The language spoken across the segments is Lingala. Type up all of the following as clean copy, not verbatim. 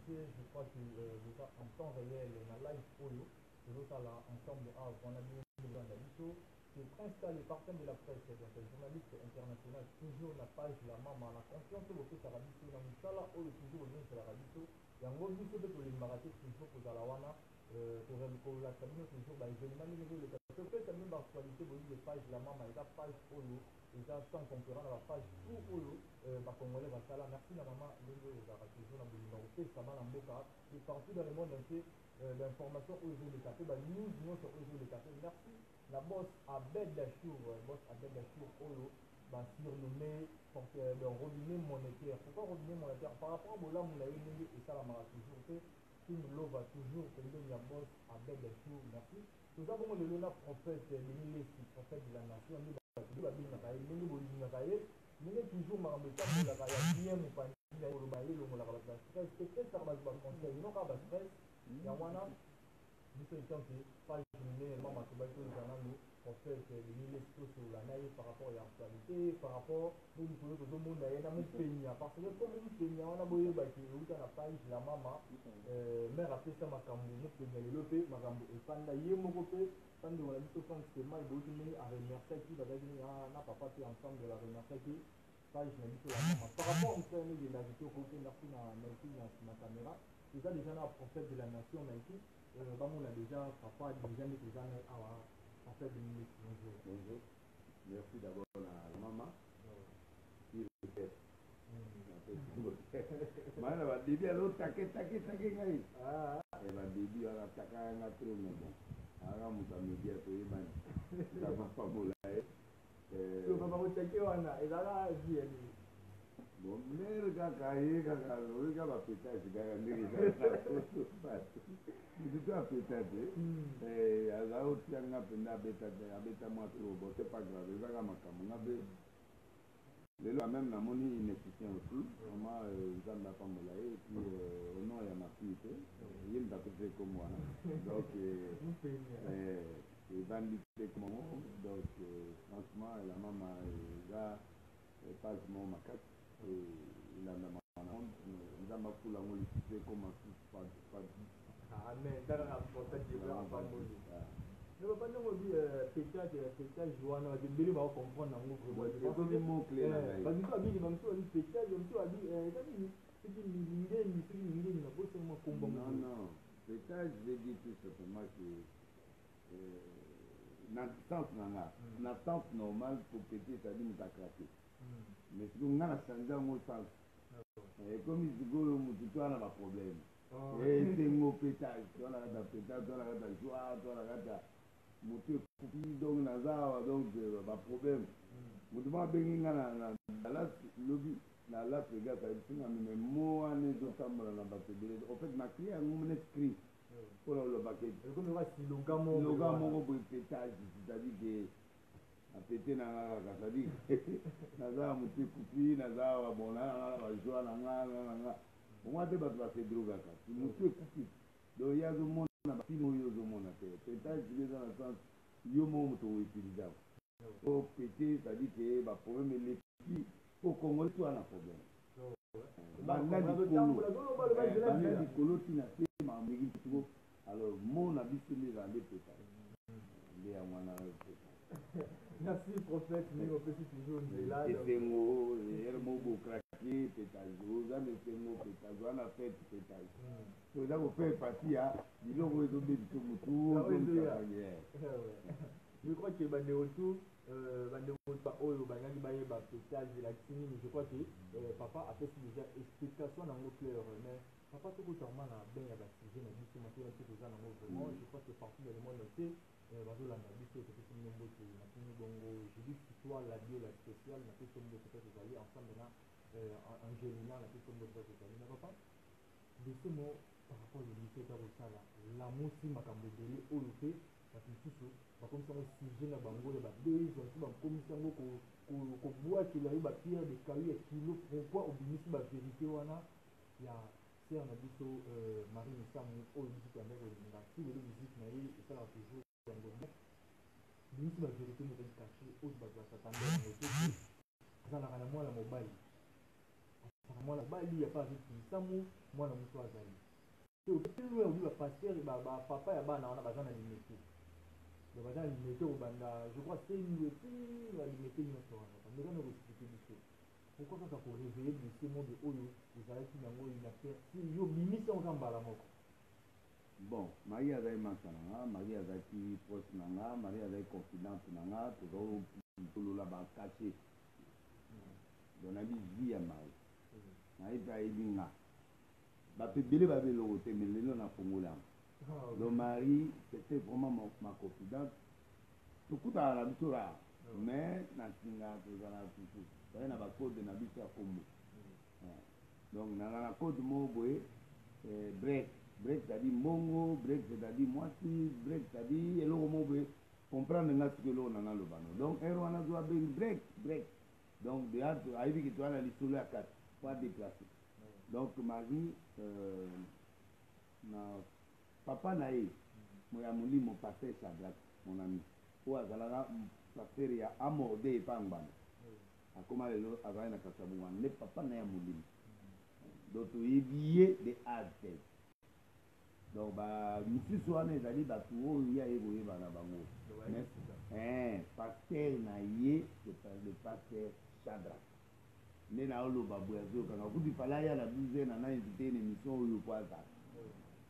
diffusé, je crois que déjà en temps réel, on a live polo, là ensemble on a bien besoin d'habitude. C'est principal les partenaires de la presse, donc les journalistes internationaux, toujours la page, la maman, la confiance au fait à la radio, dans le sala, ou toujours au nom de la radio, et en gros, nous, c'est pour les marathons, toujours pour la wana, pour la cabine, toujours, événement, les fait quand même l'actualité, vous dites les pages, la maman, et la page polo, et ça sans concurrent, la page tout polo, congolais, la merci la maman, toujours, la numéro, ça va en boca, et partout dans le monde entier, l'information aux yeux de café, news, nous, sur aux yeux de café, merci. La boss Abed Dachour, Olo, surnommé le robinet monétaire. Pourquoi robinet monétaire? Par rapport au là, on a eu et ça, la m'a toujours fait. King Love a toujours tenu la boss Abed Dachour, merci. Nous avons le Lona prophète, le prophète de la nation, nous avons toujours Marambeka, nous avons bien mon panier, nous avons le stress, peut-être ça va se conseil, non, pas de stress, il y a un nous sommes pas éliminés, maman, tu vas tout le temps, nous, en fait, les milliers sur la naïve par rapport à l'actualité, par rapport, nous, nous pouvons tout le monde, il y a un pays, parce que comme nous, pays, on a beau y aller, où dans la page, la maman, mère a fait ça, ma camou, nous, que j'ai développé, ma camou, et pendant, il y a mon côté, pendant, on a dit, c'est mal, il y a un remercier qui va dire, n'a pas parti ensemble de la remercier qui, page, je dit, la maman, par rapport à ça, il y a des côté, merci, ma caméra, déjà, un prophète de la nation, Nike, on a déjà, papa, déjà, les années en fait de minutes. Bonjour. Merci d'abord à la maman. Qui le fait. Mana va début alors taquet ngai. Ah. Et va début à la taka na trop mais bon. Alors mon ami dit à toi il ça va pas bola. Tu vas pas taquer wana et là dit bon mais kaka le gars va péter ce gars là tu dois péter et alors tu as un peu d'abeta moi trop bon c'est pas grave il va à ma caméra le loi même la monnaie inefficient aussi vraiment ils n'a pas moulé et puis au nom il y a ma fille il y a une tapée comme moi donc et bandité comme moi donc franchement la maman là pas mon macaque et il a ma maman il a ma poule à moi c'est comme un pas amen dans la porte de la famille. Ne va pas nous dire pétage joana de bien va comprendre dans mon problème. C'est comme mot clé là. Parce que toi dit comme toi dit pétage comme toi dit c'est une ligne na bosse moi combo. Non, pétage je dis tout simplement que dans sens normal pour péter ça dit nous a craqué. Mais si on a changé mon sens. Et comme il dit go mututo na pas problème. Et c'est mon pétage, toi la pétage, toi la joie, toi la moto kupi donc nazawa donc pas problème moto ma bengi na la lobby na la pega ça dit na mais moi ne do tamala na ba tebele en fait ma client mon esprit pour le baquet comme va si le gars mon pétage c'est-à-dire que a pété na ça dit nazawa moto kupi nazawa bon na joie na moi de ba se droga ka moto kupi donc il y a du monde na bino yo zo mona te pétage les dans le sens yo mo to utilisable au pété ça dit que ba problème les filles au Congo tu as un problème banda di kolo tina te ma migi tu alors mon habitude les aller pétage les à moi na merci prophète ni au petit toujours là et c'est mo hermo bo craquer pétage za me c'est mo pétage on a fait pétage so da ko faire partie à biloko ezo be biso mutu je crois que bande autour bande autour oyo banaki baye ba pétage la kini je crois que papa a fait déjà explication dans nos clair mais papa tout totalement na ben ya ba sujet na biso ma tout ça na vraiment je crois que partout dans le monde entier bazolanda biso topesi mbongo na kini bongo je dis toi la bio la spéciale na pesi mbongo peut-être ezali ensemble na Angelina na pesi mbongo peut-être ezali na papa biso mo par rapport à l'émission ta kosala la mosi makambo ebele oyo pe bato mosusu bakomisa yango sujet na bango ya babezo mosusu bakomisa yango kobwakela yo bapierre de kalu ya kilo pourquoi obimisi bavérité wana ya sere na biso marie misango oyo biso toyandaki kolinga si lelo visite na ye esalaka toujours yango bimisi bavérité moko caché oyo bato basatanda yango te azalaka na mwana mobali azalaka mwana bali ya pas samu mwana muto azali te otelwe obi ba pasteur ba papa ya bana wana bazana limité donc bazana limité au banda je crois c'est lui la limité nyonso wana mais quand on explique biso pourquoi ça pour réveiller de ce monde oyo ezalaki nango ina père si yo bimisi on kambala moko bon Marie azali masana Marie azali proche nanga Marie azali confidente nanga tozo tolola ba caché donc na vie ya Marie na ita ibinga bato ebele babeloko te mais lelo na fongola donc Marie c'était vraiment ma confidente tokutana na biso la mais na singa tozala tutu toye na bacode na biso ya kombo donc na code moko boye break c'est-à-dire mbongo break c'est-à-dire mwasi break c'est-à-dire eloko moko boye comprendre nga siko eloko nanga lobano donc ere wana zwa bengi break donc deya ayebi ke toya na lisolo ya kati po adéplace donc Marie na papa na ye ya molimo pasteur Shadrach mon ami oyo azalaka pasteur ya amorde epa ngbana akoma lelo azali na kati ya bongwana nde papa na ye ya molimo donc toyebi ye de A à Z donc misusu wana ezali bato oyo ye aye koyeba na bango pasteur na ye le pasteur Shadrach nde na oloba boye azokanga kuti fala ya na 12 na na invité na émission oyo po azala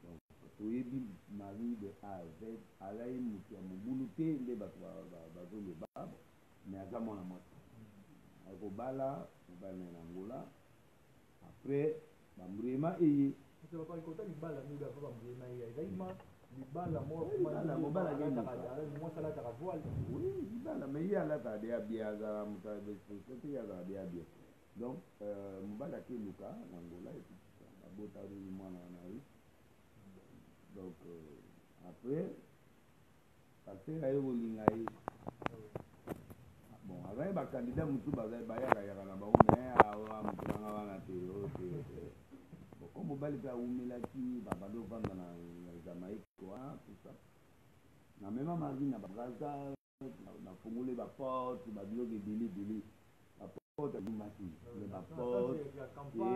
donc toyebi Marie de A à Z alai moto ya mobulu te nde bato bazoloba mais aza mwana mwasi akobala mobali na Angola après bambrema eye libala muda pa bambrema eye ezalima libala mosalataka voile oui libala mais ye alataka de abie azala moto te ye azala de abie donc mobali akeluka na Angola abota mwana na ye donc après pasteur aye kolinga ye bon azali bakandidat mosusu bayakayaka na bango mais awa moto nanga wana te bon comme mobali mpe awumelaki babandi ovanda na Jamaïque wana tout ça na mema Marie na babraza nafungoli baporte babiloko ebele baporte alumaki me baporte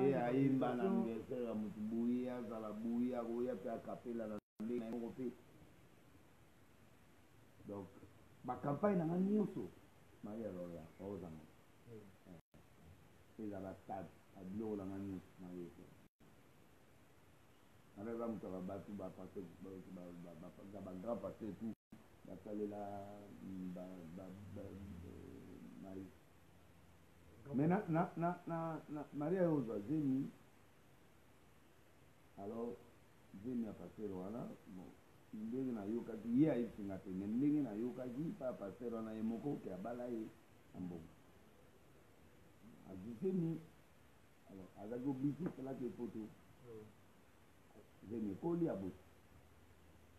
ye ayimba na anniversaire ya motu boye azala boye akoya mpe akapela na ndenge na moko mpe donc bakampagne nanga nyonso Marie aloya ozanga ezala stade abiloko nanga nyonso Marie anaza moto ya babato bapaster bagrand paster tout basalela Marie mais na Marie ayo ozwa zemi alors zemi ya paster wana ndenge nayokaki ye ayisinga te me ndenge nayokaki mpa paster wana ye moko ke abala ye na mbongo azemi alors azalaki obisi esalaki epoto zemi ekoli ya bosi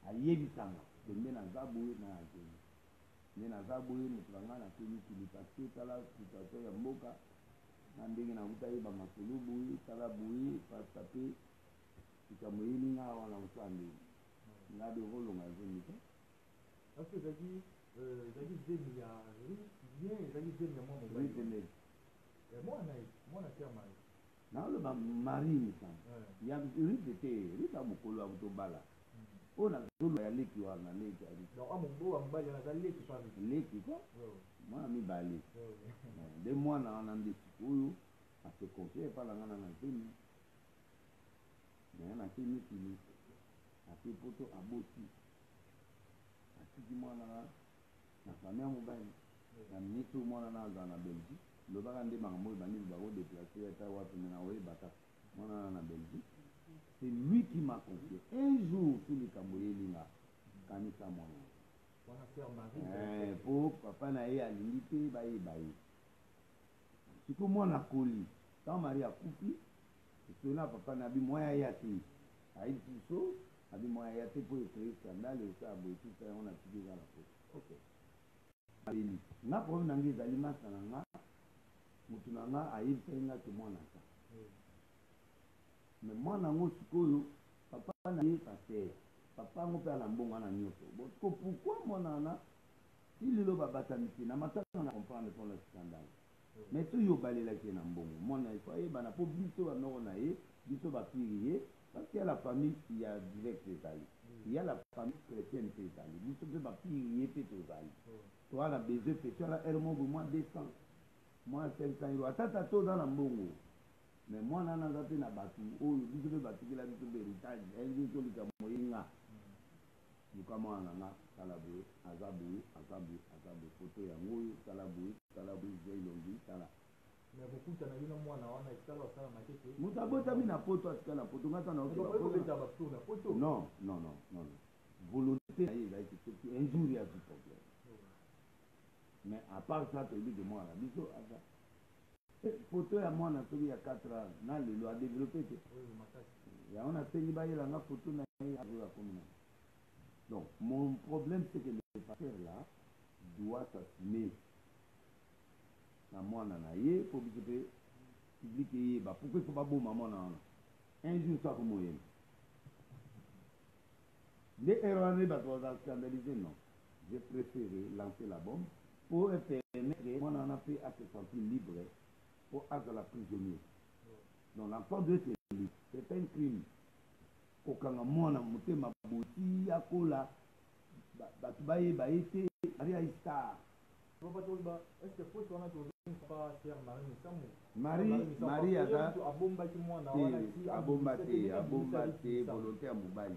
ayebisanga nde naza boye na azemi nde naza boye moto na ngai nakemikili paske tala situation ya mboka na ndenge nakuta yeba masolo boye tala boye pasta mpe likambo eyeli nga awa na mosala ndenge nga de kolonga zemi te parce ezali zemi ya bien ezali zemi ya mwana mobali mwana te ya Marie naoloba Marie misango ya rite te rite ya mokolo ya kutobala oyo nazoloba ya leki wana leki leki ko mwana mibale nde mwana wana nde sikoyo ase confie epa na ngana na zemi me nake mikili ate poto aboti atiki mwana na famille ya mobali na miniti mwana na azala na Belgique lobaka nde makambo oyo bandimi bakodeplace ata wapi me na oyebaka mwana na Belgique c'est lui qui m'a confié un jour tout likambo yelinga kanisa mwana po papa na ye alingi te bayeba ye siko mwana akoli ntango Marie akufi esona papa na abi mwaya ya te ayebisi biso abi mwaya ya te mpo ecree scandale osala boye tusa yango na tiki eza na poto ok nga problème na ngai ezali masa na nga motu na nga ayebisaki nga ke mwana ata me mwana yango sikoyo papa na ye paster papa yango mpe ana mbongo wana nyonso bosiko pourkui mwana wana ti lelo babatanisi na matanga na comprendre mpona scandale mais soki obalelaki na mbongo mwana ifo ayebana mpo biso banoko na ye biso bapiri ye parce qu'il y a la famille ya direct ezali il y a la famille chrétienne mpe ezali biso mpe bapiri ye mpe tozali toa na besoin mpe toala ere moko mwa 200 mwa 500 euro atata toza na mbongo mais mwana wana aza mpe na bato oyo biso mpe batikela biso mpe héritage elingi tolika moyenga luka mwana na nga tala boye aza boye aza boye aza boye foto yango oyo tala boye zwa ilongi tala mais kokutana bino mwana wana ekitala osala makete moto abotami na poto atika na poto ngata na okobeta bato na poto non volonté na ye ezalaki soki un jour yazwi problème mais à part ça toyebi ke mwana biso aza foto ya mwana soki ya 4 ans na lelo adéveloppe te yango nasengi bayelanga foto na ye azoya komi na. Donc, mon problème, c'est que le pasteur là doit s'assumer. Moi, pour que le public pourquoi il faut pas bon maman un jour ça comme moyen. Les erreurs ne pas scandaliser non. J'ai préféré lancer la bombe pour permettre moi on a fait à se sentir libre pour être la prisonnier. Donc l'enfant doit être libre. C'est un crime. Kokanga mwana mutema boti akola batu bayeba ete ari aistar est-ce que faut qu'on a toujours pas faire Marie aza abomba ki mwana wana ti abomba te volonté ya mobali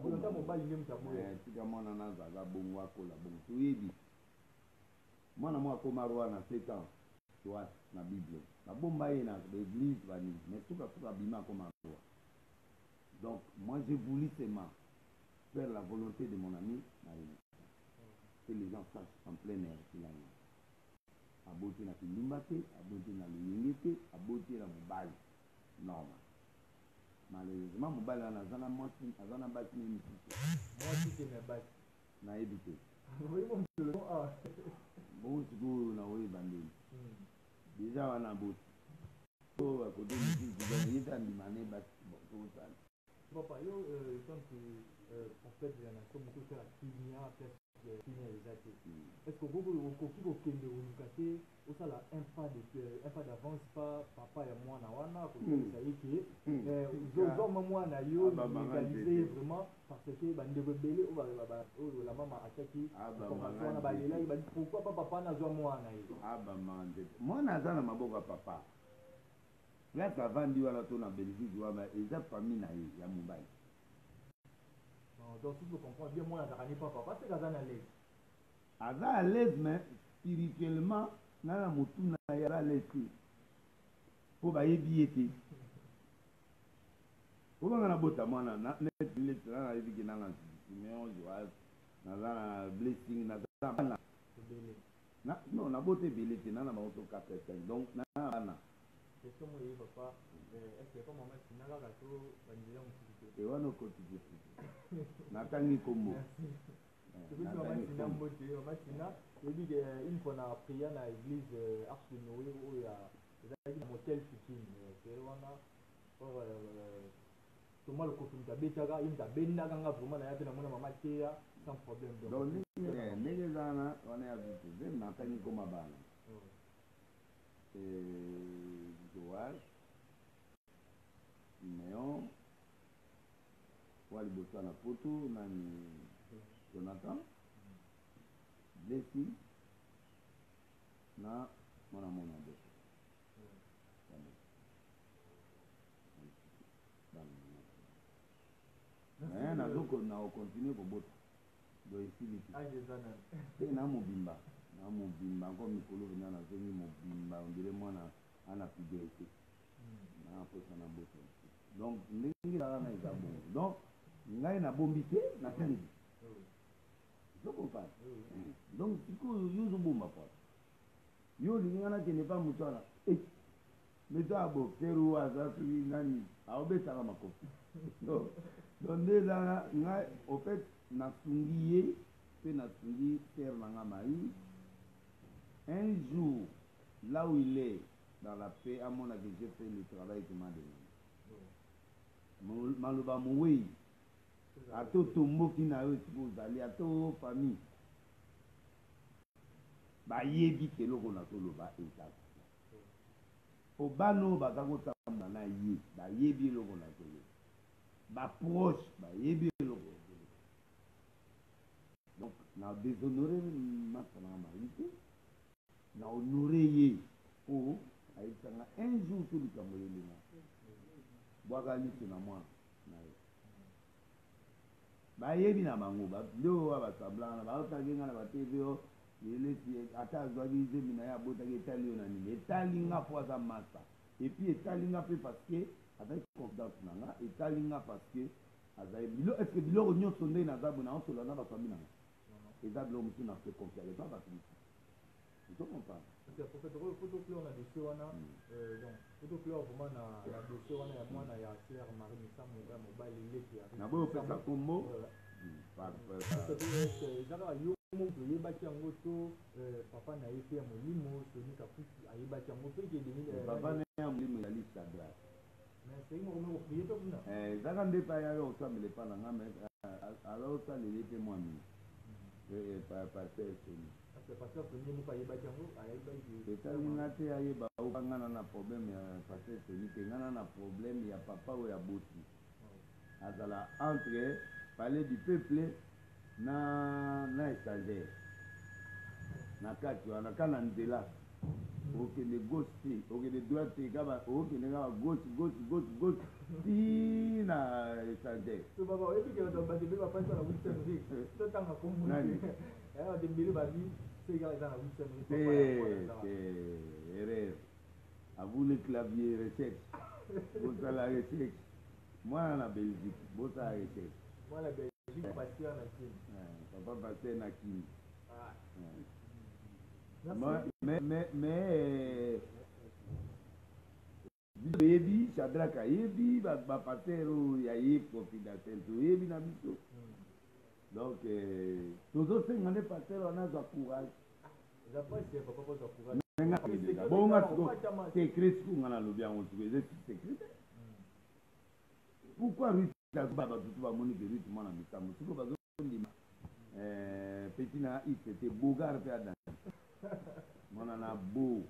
volonté ya mobali nde mutaboya tika mwana naza aza bongo akola bongo toyebi mwana moko akoma roi na 7 ans soit na bible babomba ye na l'église bani mais suka abima akoma roi. Donc, moi, j'ai voulu seulement faire la volonté de mon ami, que les gens sachent en plein air qu'il a eu. Aboti na Kilumbate, aboti na Luyengete, aboti na Mobali. Normal. Malheureusement, Mobali a zana moitié, a zana bâti na émission. Moitié na bâti. Na évité. Oui, mon Dieu. Bon, tu go na oui bandé. Déjà, on a aboti. Oh, à côté de nous, tu dois y être en dimane bâti. Bon, tout ça. Papa, yo, quand prophète de la nation, beaucoup de Kinia, Kinia exacté. Est-ce que vous kende ulukate osala un pas d'avance pas papa et moi na wana ko ça y est zo maman na yo légaliser vraiment parce que bande rebelle o la maman ataki comment na balela il dit pourquoi pas papa na zo moi na yo mande moi na za na maboka papa. Là, ça va dire à la Belgique, ils ont famille à Mumbai. Donc, si vous comprenez bien, moi, je ne pas papa, c'est qu'à l'aise. À l'aise, mais spirituellement, dans la moutou, il y a l'aise. Pour bailler billet. Pour qu'on a beau moi, na net billet, na la vie na Simeon, Joas, na blessing, na non, na beauté billet, na na auto 4 5. Donc, na question moi papa est-ce que comme maman sinaka kato bandila musiki et wana koti natangi kombo maman sina mbote maman sina yebi que une fois na prière na église Arche de Noé où ya ezaki na motel fikin c'est wana pour tout mal ko tumta betaka imta bendaka nga vraiment na yape na mona maman teya sans problème donc ndenge zana wana ya vitu natangi koma bana Joas, Néon, Wali Botswana Poto, Nani Jonathan, Blessing, na mon amour na deux. Mais na zoko na continuer ko bota. Do ici les na mobimba. Na mobimba encore mikolo vena na zongi mobimba on dirait moi na fidélité. Na posa na boto. Donc ndenge la na eza bon. Donc ngai na bombité na tangi. Je comprends. Donc siko yuzu bomba quoi. Yo lingana ke ne pas mutana. Mais toi boxer ou azasu nani aobeta kama makofi. Donc déjà ngai au fait na sungiye pe na sungi terre na Marie. Un jour, là où il est, dans la paix, à mon avis, j'ai fait le travail qu'il m'a donné. Malouba Moué, à tout tombeau qui n'a eu vous allez, à toute famille. Bah, il est dit que l'on a tout le bas et ça. obano baza kotambola na ye bayebi eloko na koye baproche bayebi eloko donc na déshonoré masa na mari te na honoré ye po ayebisanga un jour to likambo yelinga bwaka liso na mwana na ye bayebi na bango nde oyo basamblana baotaki nga na batv oyo eleti ata azwaki zemi na ye abotaki etali yo na nini etali nga po aza masa epuis etali nga mpe parce que azali confidence na nga etali nga parce que azali est ce que biloko nyonso nde naza boye naosola na bafami na nga eza biloko mosusu na fe confiance epa bato mosusu ozokomprendre photoclore na dossier wana donc photoclore vraiment na dossier wana ya mwana ya sœur Marie Misambo ya mobali leki ya na boyo opesa kombo ezaka yo moto oyebaki yango to papa na ye mpe ya molimo Tony Kapuki ayebaki yango mpe papa na ye ya molimo ezali Sadrak mais c'est moko moko prier to kuna ezaka nde pa yayo osambela epa na nga mais alors osaleli ete mwa mingi pasteur Tony pasteur Tony moko ayebaki yango ayebaki etali nga te ayeba oka ngana na problème ya pasteur Tony te ngana na problème ya papa oyo aboti azala entre palais du peuple na étagère na kati wana ka na nzela okende gauche te okende droite te kaba okende kaka gauche ti na étagère so baba oyebi ke bato badebe bapasi na 8 février totanga komoni ya badembele babi seka eza na 8 février erreur avule clavier recherche bosala recherche mwana na Belgique bosala recherche mwana Belgique pasteur na Kini papa pasteur na Kini mais toyebi Shadrack ayebi bapaster oyo aye confidentiel toyebi na biso donc tozosenga nde paster wana azwa courage bonga secret siku nga nalobi yango siku eza secret pourquoi rute bato to bamoni ke rute mwana misambo siko bazondima petit na ite bogar mpe adan mwana na bo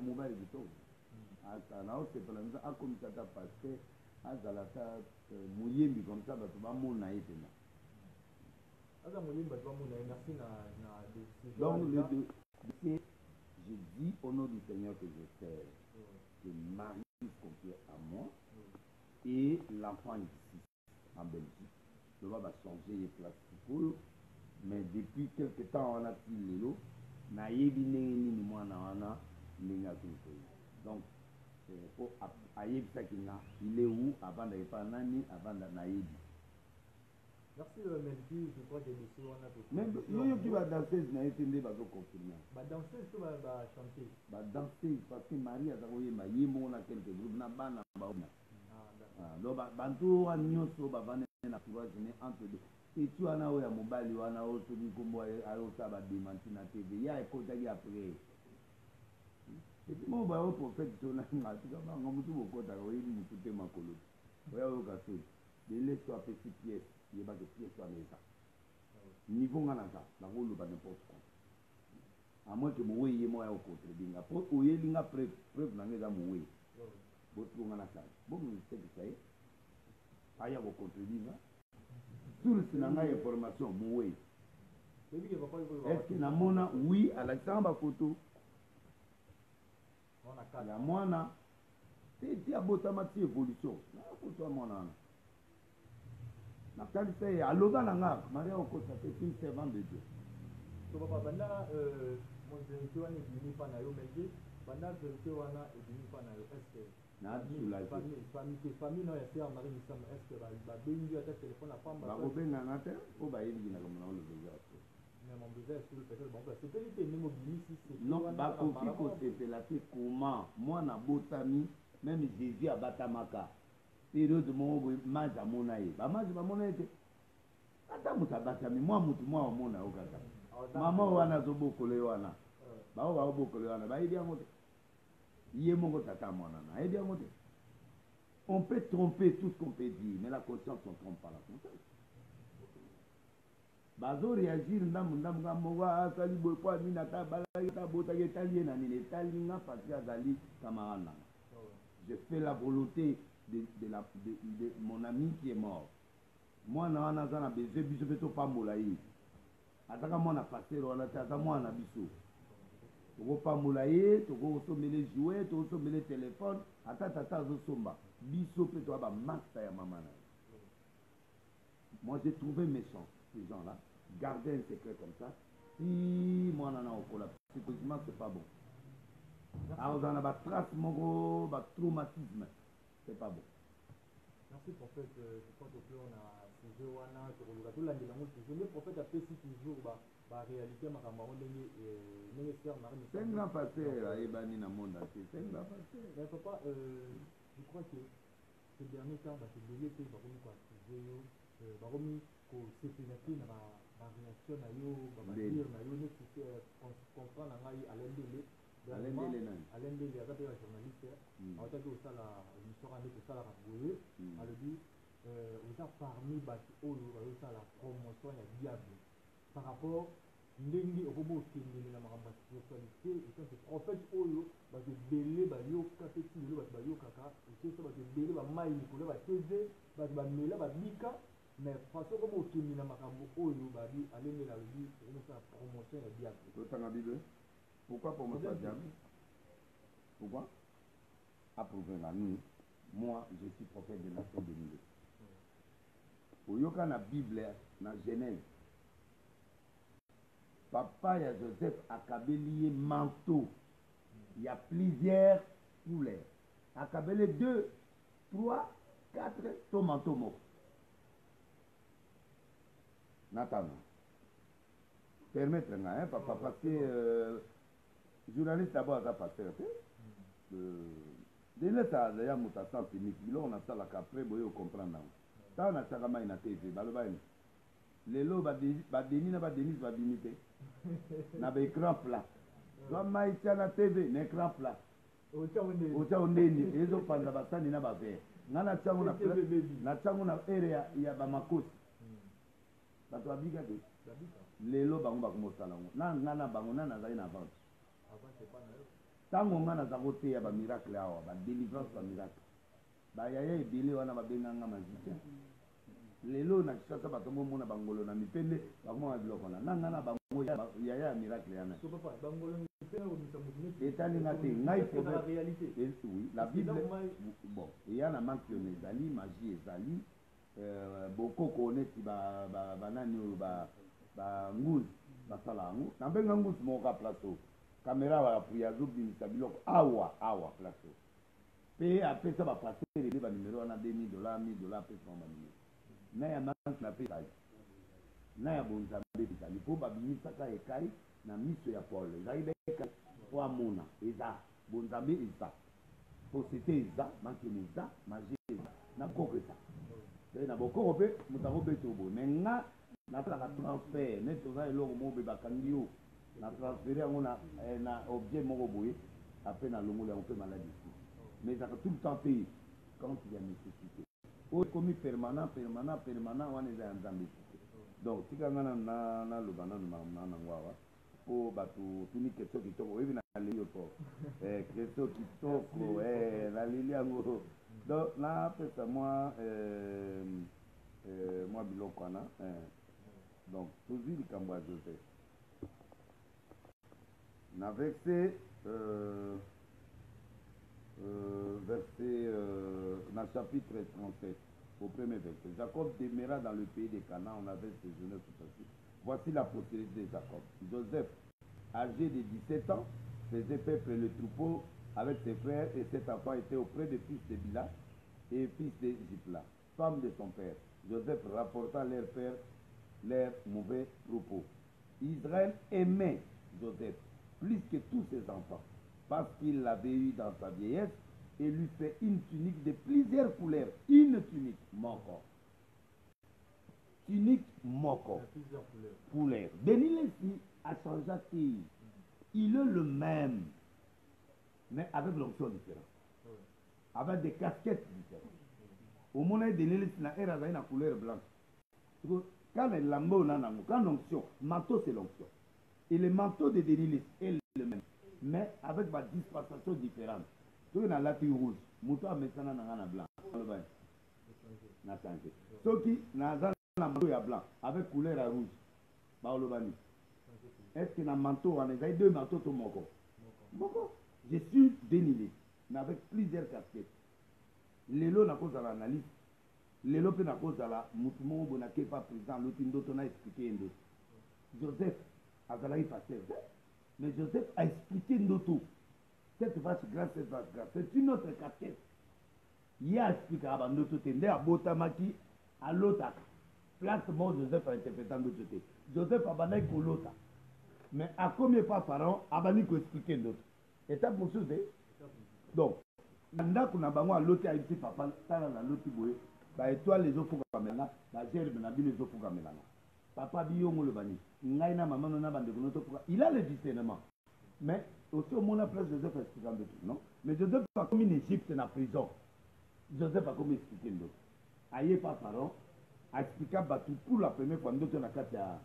mobali kitoko naosepela misa akomisaka paster azalaka moyembi comme ça bato bamona ye pena donc je dis au nom du Seigneur que je sers que Marie puisse confier à moi et l'enfant ici en Belgique doit va changer les plastiques mais depuis quelque temps on a pris l'élo na yebi nini mwana wana ninga tout donc pour ayebisa kinga il est où avant d'aller pas nani avant na yebi merci Melki je crois que monsieur on a tout même yo qui va danser na etende ba ko confirmer ba danser to ba chanter ba danser parce que Marie azakoyemba yemo na quelques groupes na bana baona lo bantu wa nyonso bavane na courage ne entre deux etu wana oyo ya mobali wana oyo soki nkombo ayota bademanti na tv ya ekotaki après epi mo bayo prophète tonanga tika bango motu bokotaka oyebi motu te makolo oya oyoka soki beleso apesi pièce yebaki pièce wana eza niveau nga naza nakoloba n'importe quoi à moins que mowei ye mo ya okontredinga po oyelinga preuve nanga eza mowei botunga na sala bomosekisa ye aya kocontredinga source na ngai information mowei est ce que namona oui alakisanga bafoto ya mwana te abotama ti évolution na foto ya mwana wana natalisa ye aloba na nga maria okosa te une servante de Dieu so papa banda vérité wana ebimi mpa na yo meke banda vérité wana ebimi mpa na yo est ce que famille na ya sœur Marie Misambo est ce que babengi ata telefone apamba bakobenganga te po bayebikinaka mona olobeza non bakoki kosepela te comment mwana botami même Jésus abatamaka période moko boye mage amona ye bamage bamona ye te ata moto abatami mwa motu mwa omona yo kaka mama wana azobokola ye wana bao baobokola ye wana bayebi yango te ye moko tata mwana na ayebi yango te on peut tromper tout ce qu'on peut dire mais la conscience on trompe pas la conscience bazo réagir ndambu ndambu nga moko asali boye po amini ata balaki ata botaki etali ye na nini etali nga pasi azali camarade nanga. Je fais la volonté de mon ami qui est mort. Moi na aza na besoin biso mpe topambola ye ataka mwana paster wana te aza mwana biso tokopambola ye tokosomele jouet tokosomele telefone ata tata azosomba biso mpe toya bamasta ya mama na ye. Moi j'ai trouvé méchant ces gens là garder un secret comme ça si mwana na okola psychologiquement c'est pas bon. Alors dans la trace moko traumatisme c'est pas bon. Merci prophète, je crois que on a sujet wana sur le gâteau l'année langue toujours le prophète a fait toujours ba réalité makamba ndenge ndenge sœur Marie. C'est un grand pasteur ebani na monde entier, c'est un grand pasteur. Mais papa je crois que ces derniers temps ba se belé pe ba komi kwa sujet yo ba komi ko sécurité na ba réaction na yo ba dire na yo ne comprendre ngai alendele alendele aza pe journaliste aotaki osala émission ane kosala kaboye alobi oza parmi bato oyo bazosala promotion ya diable par rapport ndenge okomi okendele na makambo ya spiritualité etanke prophète oyo bato ebele bayoka pe ti lelo bato bayokaka osiesa bato ebele bamai likolo ya batv bato bamela babika mais façon okomi okendele na makambo oyo babi alendele alobi okomi osala promotion ya diable. Totanga bible. Pourquoi pour moi ça diable? Pourquoi? Approuvé la nuit. Moi, je suis prophète de la nation de Nile. Oyoka na Bible, na Genèse. Papa ya Joseph a kabeli manteau. Il y a plusieurs couleurs. A kabeli 2, 3, 4 ton manteau mort. Nathan. Permettre, hein, papa, parce que journaliste d'abord à pasteur. Dès ça, d'ailleurs, mon sang clinique, on a ça là qu'après, vous comprendre. Ça, on a ça comme une TV, balobaine. Les lots, badeni, n'a pas denis, va limiter. N'a pas écran plat. Soit maïtia na TV, n'écran plat. Ocha ondeni, les autres pendant bastani n'a pas fait. N'a tchango na plat, na tchango na area, il y a bamakos. Bato abiga de. Lelo bango bakomosala ngo na bango na nazali na vente ntango nga naza koteya bamiracle awa badelivrance bamiracle bayaya ebele wana babenganga magicien lelo na kishasa bato bomona bangolo na mipende bakomona biloko na nga na bango yaya ya miracle yana etalinga te ngai oui la bible bon eya na mankione ezali magie ezali bokoko neti banani oyo nguzi basala yango na mbenga nguzi moko ka place oyo kamera bapuya azobimisa biloko awa place oyo mpe apesa bapaster ebe banimero wana $2000 $1000 apesa banimero na ya manki na pe ezali na ya bonzambe ezali mpo babimisaka ekai na miso ya paul ezali bekai po amona eza bonzambe eza posete eza mankene eza magie eza na koko eza mpe na bokoko mpe moto akobeta oboye me nga nasalaka transfert neti oza eloko moko mpe bakangi yo na transfere yango na objet moko boye apres na longolo yango mpe maladi si mais ezalaka tout le temps mpe quand il y a nécessité oyo ekomi permanent wana eza ya nzambe te donc tika nga naloba nanu makambo nango awa mpo bato tuni question kitoko oyebi naleli yo to question kitoko naleli yango donc napesa mwa biloko wana donc tozwi likambo ya Joseph na verset na chapitre 37 au premier verset. Jacob demeura dans le pays de Canaan, on avait séjourné tout ainsi. Voici la postérité de Jacob. Joseph, âgé de 17 ans, faisait peuple le troupeau avec ses frères, et cet enfant était auprès des fils de Bila et fils de Zipla, femme de son père. Joseph rapporta leur père leurs mauvais propos. Israël aimait Joseph plus que tous ses enfants, parce qu'il l'avait eu dans sa vieillesse et lui fait une tunique de plusieurs couleurs. Une tunique, moko. Tunique, moko. Couleur. Bénil ici a changé. Il est le même, mais avec l'onction différente. Avec des casquettes différentes. Au moment de Bénil, il a une couleur blanche. Quand les lambeaux quand l'onction, manteau c'est l'onction. Et le manteau de Délilis est le même, mais avec ma dispensation différente. Tout dans la tue rouge, mouton a mis ça dans un blanc. Na changé. Ceux qui dans un manteau blanc avec couleur à rouge, est-ce que dans le manteau on a deux manteaux tout moko? Moko. Je suis Délilis, avec plusieurs casquettes. Lelo na cause de l'analyse. Lelo pe na cause de la mouton bonake pas président l'autre ndoto na expliqué ndoto. Joseph Azalaï pasteur. Mais Joseph a expliqué ndoto. Cette vache grasse, cette vache grasse. C'est une autre casquette. Il a expliqué à ndoto tende à botamaki à l'autre. Place mon Joseph a interprété ndoto te. Joseph a banai ko l'autre. Mais à combien pas par an a bani ko expliqué ndoto. Étape pour chose. Donc ndako na bango a l'autre a été papa tala na l'autre boye. Ba étoile les autres kamela, ba gerbe na bino les autres kamela. Papa biyongo le bani. Ngai na maman na bande ko noto. Il a le discernement. Mais aussi au monde place Joseph a expliqué d'autres, non? Mais Joseph a commis en Égypte en prison. Joseph a commis expliqué d'autres. Aïe pas parent a expliqué battu pour la première fois d'autres na kata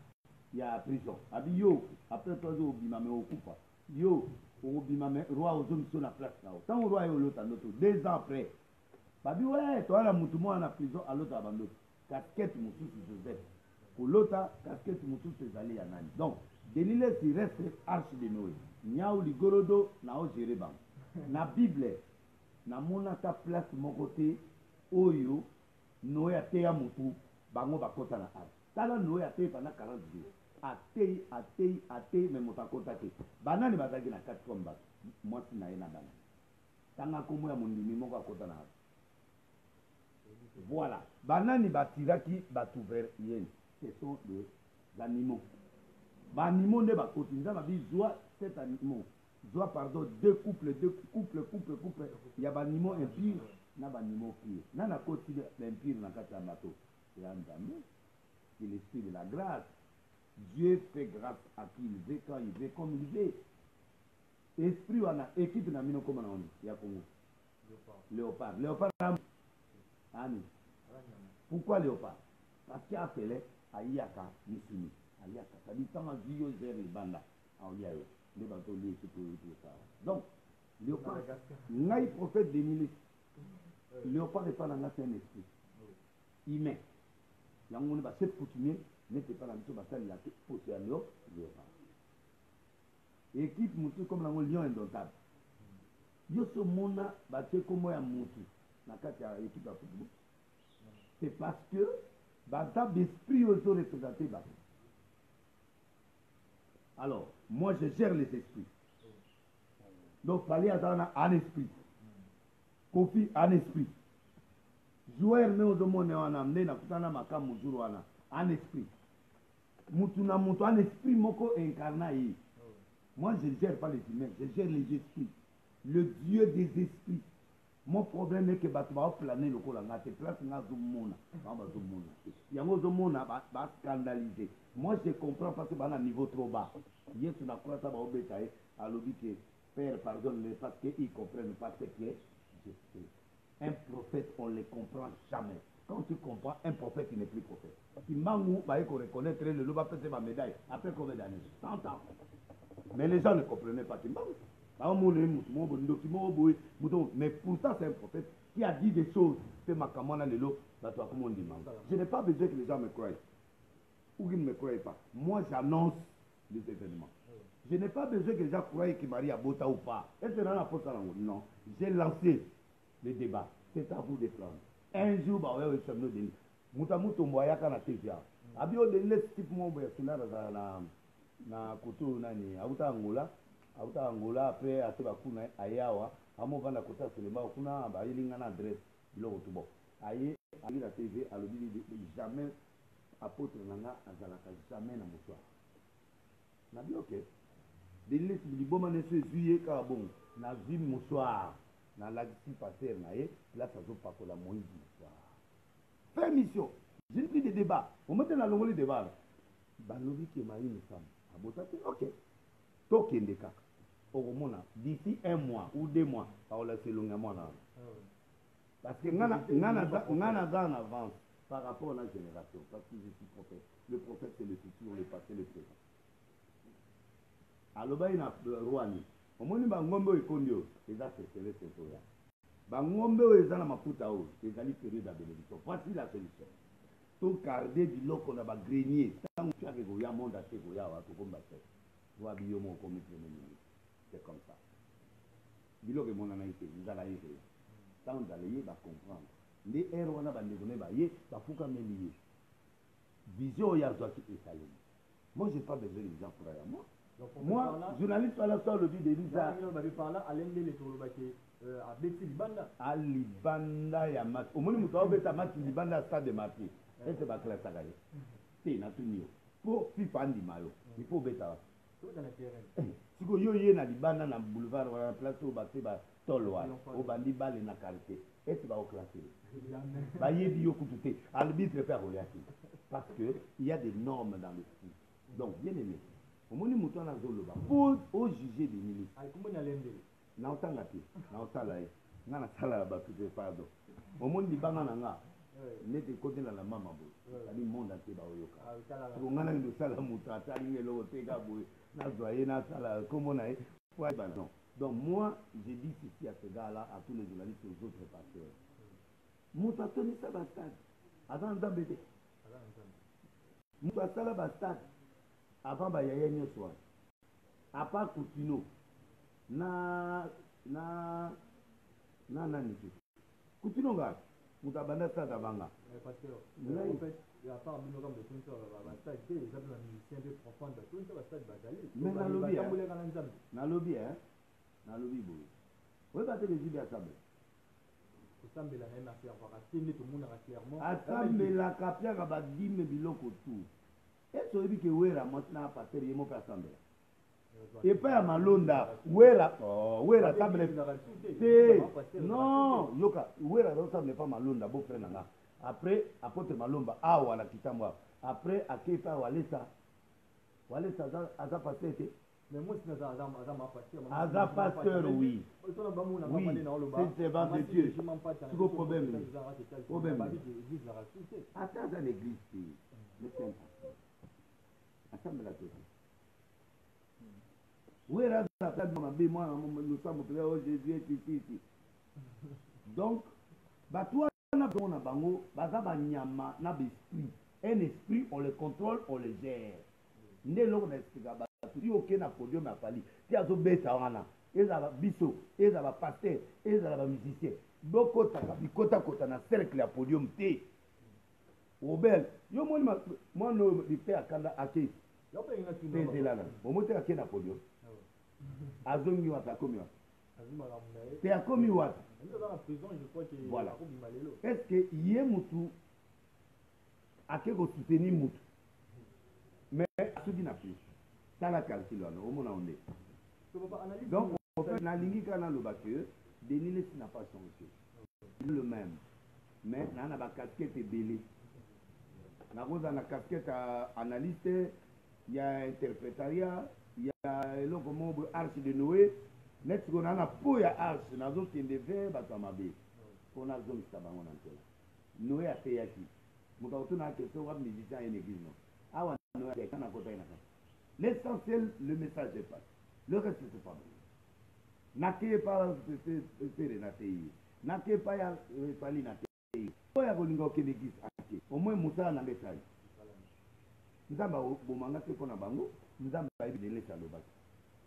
ya prison. Abi yo après 3 jours bimame okupa. Yo au bimame roi aux hommes sur la place là. Tant au roi et au l'autre 2 ans après. Babi ouais, toi la moutumo en prison à l'autre abandon. Casquette moutou Joseph. Pour l'autre, casquette moutou c'est allé à Nani. Donc, Délilis il reste arche de Noé. Niao ligorodo nao jéréban. Na Bible, na monata place mon côté, oyo, Noé a teya moutou, bango bakota na arche. Tala Noé a teya pendant 40 jours. Atei, mais motakota te. Banani bazaki na 4 combats. Moi si na ena bana. Tanga komo ya mondimi moko akota na arche. Voilà. Banani batiraki batouver yen. Ce sont des animaux. Les animaux ne sont pas des joie cet animal. Joie, pardon, deux couples. Il y a des animaux impurs, il y a des animaux purs. Il y a des côtés impurs dans le bateau. C'est l'esprit de la grâce. Dieu fait grâce à qui il veut, quand il veut, comme il veut. Esprit, on a équipe dans le comment on est. Il y a Congo. Léopard. Léopard, Ani. Pourquoi léopard? Parce qu'il a appelé Ayaka Nisumi. Ayaka. Ça dit tant que Dieu gère les bandes. Les bateaux liés tout ça. Donc, léopard, n'a prophète des milices. Léopard n'est pas dans un esprit. Humain. Il y a un monde qui coutumier, n'était pas dans le bataille, il a posé à léopard. Équipe moutou comme le lion indomptable. Yo ce monde battu comme un moutou. Dans la équipe à football. C'est parce que dans l'esprit aux autres représentés. Alors, moi je gère les esprits. Donc, il fallait attendre un esprit. Kofi, un esprit. Joueur, mais au monde, on a amené un esprit. Mutuna mutu, un esprit moko incarné. Moi, je ne gère pas les humains, je gère les esprits. Le Dieu des esprits. Mon problème est que tu vas planer le col en place dans le va scandaliser. Moi, je comprends parce que c'est un niveau trop bas. Hier, tu n'as pas à l'objet que Père pardonne parce qu'ils ne comprennent pas ce qui est. Un prophète, on ne le comprend jamais. Quand tu comprends, un prophète, il n'est plus prophète. Il m'a reconnaître le loup, va péter ma médaille. Après combien d'années? 100 ans. Mais les gens ne comprenaient pas qu'il m'a. Mais pourtant, c'est un prophète qui a dit des choses. Je n'ai pas besoin que les gens me croient. Ou qu'ils ne me croient pas. Moi, j'annonce les événements. Je n'ai pas besoin que les gens croient que Marie a Bota ou pas. Non. J'ai lancé le débat. C'est à vous de prendre. Un jour, auta Angola après atoba kuna ayawa amo vanda kota selema kuna ba ilinga na adresse biloko tubo aye ali la TV alobi jamais apôtre nanga azalaka jamais na moswa na bi ok délai liboma ne se juillet ka bon na vi moswa na la passer na ye là ça zo pakola Moïse moswa faire mission j'ai pris des débats on mettait na longoli débat balobi ke mari ne femme abota ok tokende kaka d'ici 1 mois ou 2 mois, parce que ngana en avance. par rapport à la génération, parce que je suis prophète. Le prophète, c'est le futur, le passé, le présent. Alors, il y a Rwani. Au moins, il y a un ngombe ekondi o, eza sesele sesoya. Ba ngombe o eza na mafuta o, ezali période ya bénédiction. Voici la solution. To garder biloko na ba grenier, tant que tu as monde acheter koya wa to komba se. Wa biyo mo komi premier ministre. C'est comme ça. Biloko mon anaïté, nous allons y aller. Tant d'aller va comprendre. Les héros wana bande ne ba ye, ba fuka melié. Vision ya doit être étalée. Moi j'ai pas besoin des gens pour aller à moi. Donc, moi, journaliste à la soirée, le dit d'Elisa. À Libanda, il y a Mat. Au moins, nous avons fait Mat Libanda, stade de Mati. Et c'est pas clair, ça gagne. C'est naturel. Pour FIFA Mayo, il faut bêta. Si vous avez un Libanda dans le boulevard, on a place au bâti, Tolwa, au bandi bal et na qualité. Et c'est pas au classé. Baye bio koutouté. Arbitre fait royati. Parce qu'il y a des normes dans le foot. Donc, bien aimé. Au moins, nous avons zoloba pour au juger des ministres. Na otanga te, na otala e. Na na sala ba tout pardon. Au moins libanga nanga. Nete côté la mama bo. Ali monde ate ba oyoka. Ko ngana ndo sala muta tali ngelo teka boy. Na zoye na sala comme on a e. Non. Donc moi, j'ai dit ceci à ce gars-là, à tous les journalistes et aux autres pasteurs. Muta toni sa bastade. Avant d'embêter. Muta sala bastade. Avant ba yaya nyoswa. À part Coutinho. Na nani tu Coutinho ga mutabanda sasa banga parce que en fait il y a pas un minimum de tout ça va stade des exemples de musiciens de profond de tout ça va stade badali mais na lobby bo oui ba te les idées à ça ensemble la même affaire va rater tout le monde a clairement ensemble la capia ba dime biloko tout et so ebi ke wera maintenant passer yemo pa ensemble. Et pas à Malonda, Wera table. Non, Yoka, Wera ne pas Malonda, beau frère Nanga. Après, apôtre Malomba, Wala Kitamwa. Après, à Kepa Walesa. Walesa, Aza Pasteur. Mais moi, c'est Aza Pasteur, oui. Oui, c'est pas de Dieu. C'est le problème. Attends, dans l'église, le Saint-Pasteur. Assemble la tête. Oui, là, moi, nous sommes au Jésus est ici. Donc, toi, on a besoin d'un esprit. Un esprit, on le contrôle, on le gère. Nous avons un esprit. Si aucun a podium à Pali, si on a bêta, ils ont biso, ils ont pasteur, ils ont musicien. Donc, kota na cercle à podium T. Obel, yo moi, no, il fait à Kanda Ake. C'est là. Au moins, tu as un podium. Azongi wa takomi wa. Te akomi wa. Voilà. Est-ce que yé mutu akeko soutenir mutu? Mais soudi na plus. Ça la calcul là, au moins on est. Donc en fait na lingi kana lo baque, Denis n'a pas changé. Le même. Mais na ba casquette belé. Na rosa na casquette analyste, il y a interprétariat. Il y a le comment arche de Noé. Net qu'on a pour ya arche, na zone qui est fait batamabe. On a zone ça bangon antela. Noé a fait yaki. Mon auto na question wa musicien en église non. Ah wa Noé a kana kota ina. L'essentiel le message est pas. Le reste c'est pas bon. Naké pas c'est na tei. Naké pas ya pali na tei. Oya bolingo ke l'église ake. Au moins musa na message. Nzamba bomanga te kona bango. Nous avons pas eu de laisser à l'obaki.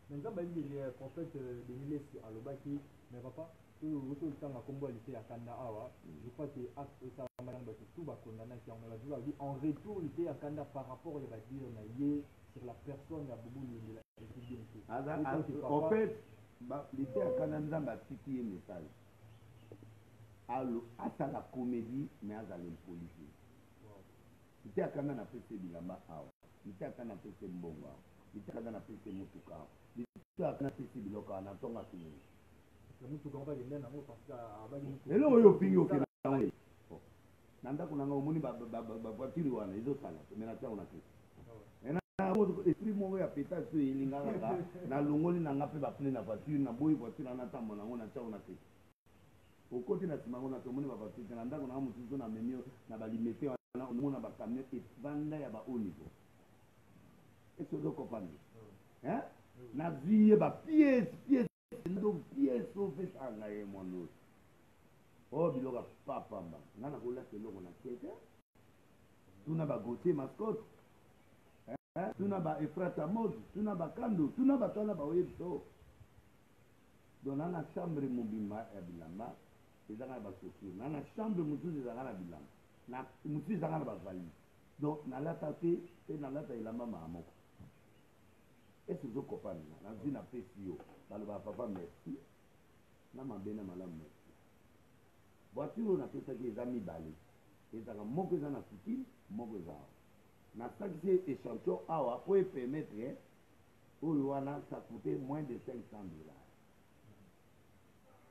Nous avons eu des prophètes de laisser à l'obaki, mais papa, tout le temps à combo lycée à Kanda Awa, je crois que ça va tout va condamner qui en retour lycée à Kanda par rapport à la dire sur la personne à Boubou de la résidence. En fait, lycée à Kanda nous avons cité un message. Alors, à la comédie, mais à la politique. Lycée à Kanda n'a pas fait bilamba Awa. Litaka na pese mbonga, litaka na pese mutuka, litaka na pese biloka na tonga kini. Mutuka ba yenda na mo parce que abali. Elo yo pingi okena ngai. Nanda kuna nga omuni ba voiture wana izo sala, mena ta ona ke. Ena mo esprit mo ya peta so ilinga nga na longoli na ngape ba pne na voiture na boyi voiture na tambo na ngona ta ona ke. au côté na simango na tomoni ba batute na ndako na mutuzo na memio na balimete wana omona ba camion evanda ya ba haut niveau est-ce que comprendre hein na vie ba pièce ndo pièce au fait anga ye mondo oh biloka papa mba ngana kola keloko na tete tuna ba gote mascotte hein tuna ba efrata mode tuna ba kando tuna ba tona ba oyebso dona na chambre mobimba ya bilamba ezanga ba chaussure na chambre mutuzu ezanga na bilamba na mutuzu ezanga na ba valise donc na lata te na lata ilamba mamoko est-ce que vous comprenez na vie na pesi yo baloba papa merci na mabena malamu merci voiture na pesaki eza mibale ezaka moko eza na fikile moko eza awa na sakisi échantillon awa po epermettre oyo wana ça coûte moins de 500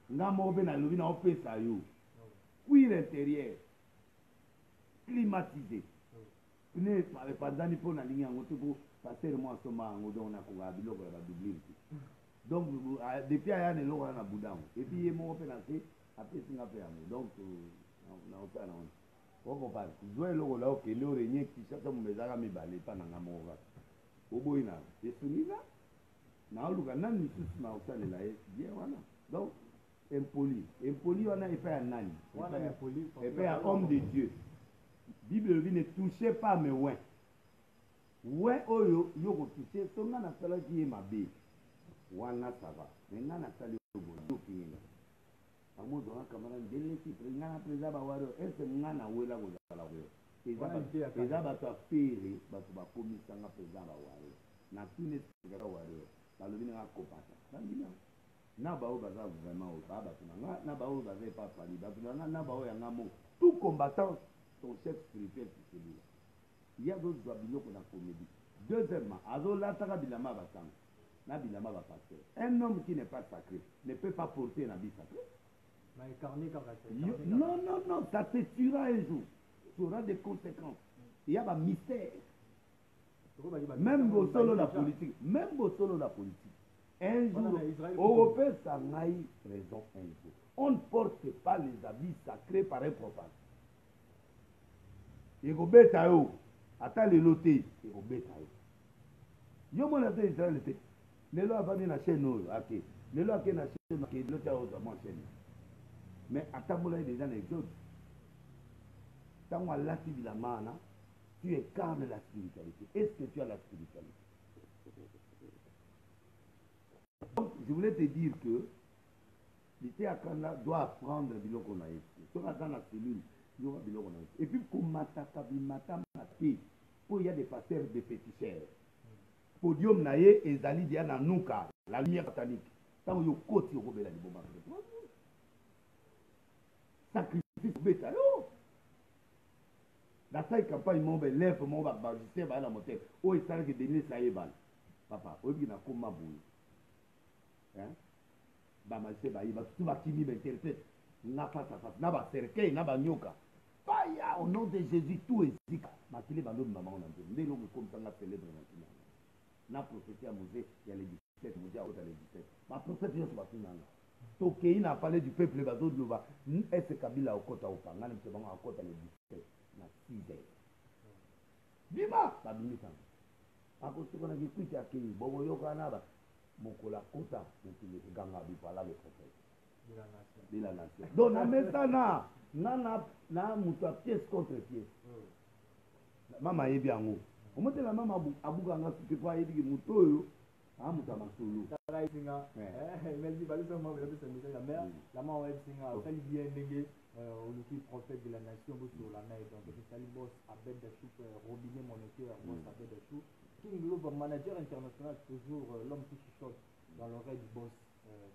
$. Nga moko mpe nalobi na opesa yo cuir intérieur climatisé pne epanzani mpo nalingi yango te po paster mo asomba yango donc nakoka biloko ya badoublure te donc depuis aya na eloko wana na budango epuis ye moko mpe na se apesinga mpe yango donc naosala na wana okopasi zwa eloko la okende orenye kishasa momo ezaka mibale epa nanga moko kaka oboyi na esungiza naoluka nani lisusu na osalela ye bien wana donc impoli wana epai ya nani epai ya homme de Dieu. Bible elobi ne touchez pas mes oins oin oyo yo kotouche so nga nasalaki ye mabe wana sava me nga nasali okinga bango ozwanga kamara ndeleki nga na président bawario ese nga nawela kozala koyo eza bato afere bato bakomisanga président bawario na tune sikaka wario balobi nanga kopata bambina na bao baza vraiment oyo baa bato nanga na bao baza epapali bato nanga na bao yanga moko tout combattant son chef spirituel c'est celui-là il y a d'autres biloko na comédie. Deuxièmement azolataka bilamba basango na bilamba bapasteur. Un homme qui n'est pas sacré ne peut pas porter un habit sacré. Non, ça te tuera un jour. Tu auras des conséquences. Il y a un mystère. Même au solo la politique, un jour, Européen s'en raison un jour. On ne porte pas les habits sacrés par un profane. Et Robeta yo, ata lelo te, et Robeta yo. Yo mon ate Israël te. Lelo avani na chaîne oyo, ake. Lelo ake na chaîne ake, lelo ta ozo mo chaîne. Mais atamola déjà na exode. Tango alati bilamana, tu incarnes la spiritualité. Est-ce que tu as la spiritualité? Donc, je voulais te dire que l'ité akanda doit apprendre biloko na yesu. So akanda cellule, yoka biloko na yesu. Et puis komataka bimata mate. Pour il y a des pasteurs de féticheurs. Podium na ye ezali dia na nuka, la lumière satanique. Tango yo koti yo kobela liboma. Sacrifice beta yo. La taille campagne mon bel lèvre mon bagiste ba la moteur. O esala que Denis Saïbal. Papa, obi na koma boye. Hein? Ba malse ba iba tout va kimi m'interprète. Na face à face, na ba cercueil, na ba nyoka. Faya au nom de Jésus tout est zika. Makile ba lobi maman na ndé lo comme ça na célèbre na kina. Na prophétie à Mosée, il y a les 17, Mosée a les 17. Ma prophète yo ba kinanga. Tokei na parlé du peuple bazo de loba. Est-ce Kabila okota opanga na mtebanga okota les 17 na 6 heures. Bima ba bimisa. Akosoka na kikuita ke bobo yoka na ba mokola kota mutile ganga bi pala le prophète. De la nation. Donc na metana na mutu a pièce contre pièce. Mama yebi yango. Omotela mama abuganga sikipo yebi mutu oyo amuta masolo. Tara isinga meldi balisa mo bela bisa misa la mère la maman isinga sali bien ndenge le prophète de la nation sur la mer donc c'est sali boss Abed Dachou robinet monétaire boss Abed Dachou King Global manager international toujours l'homme qui chuchote dans l'oreille du boss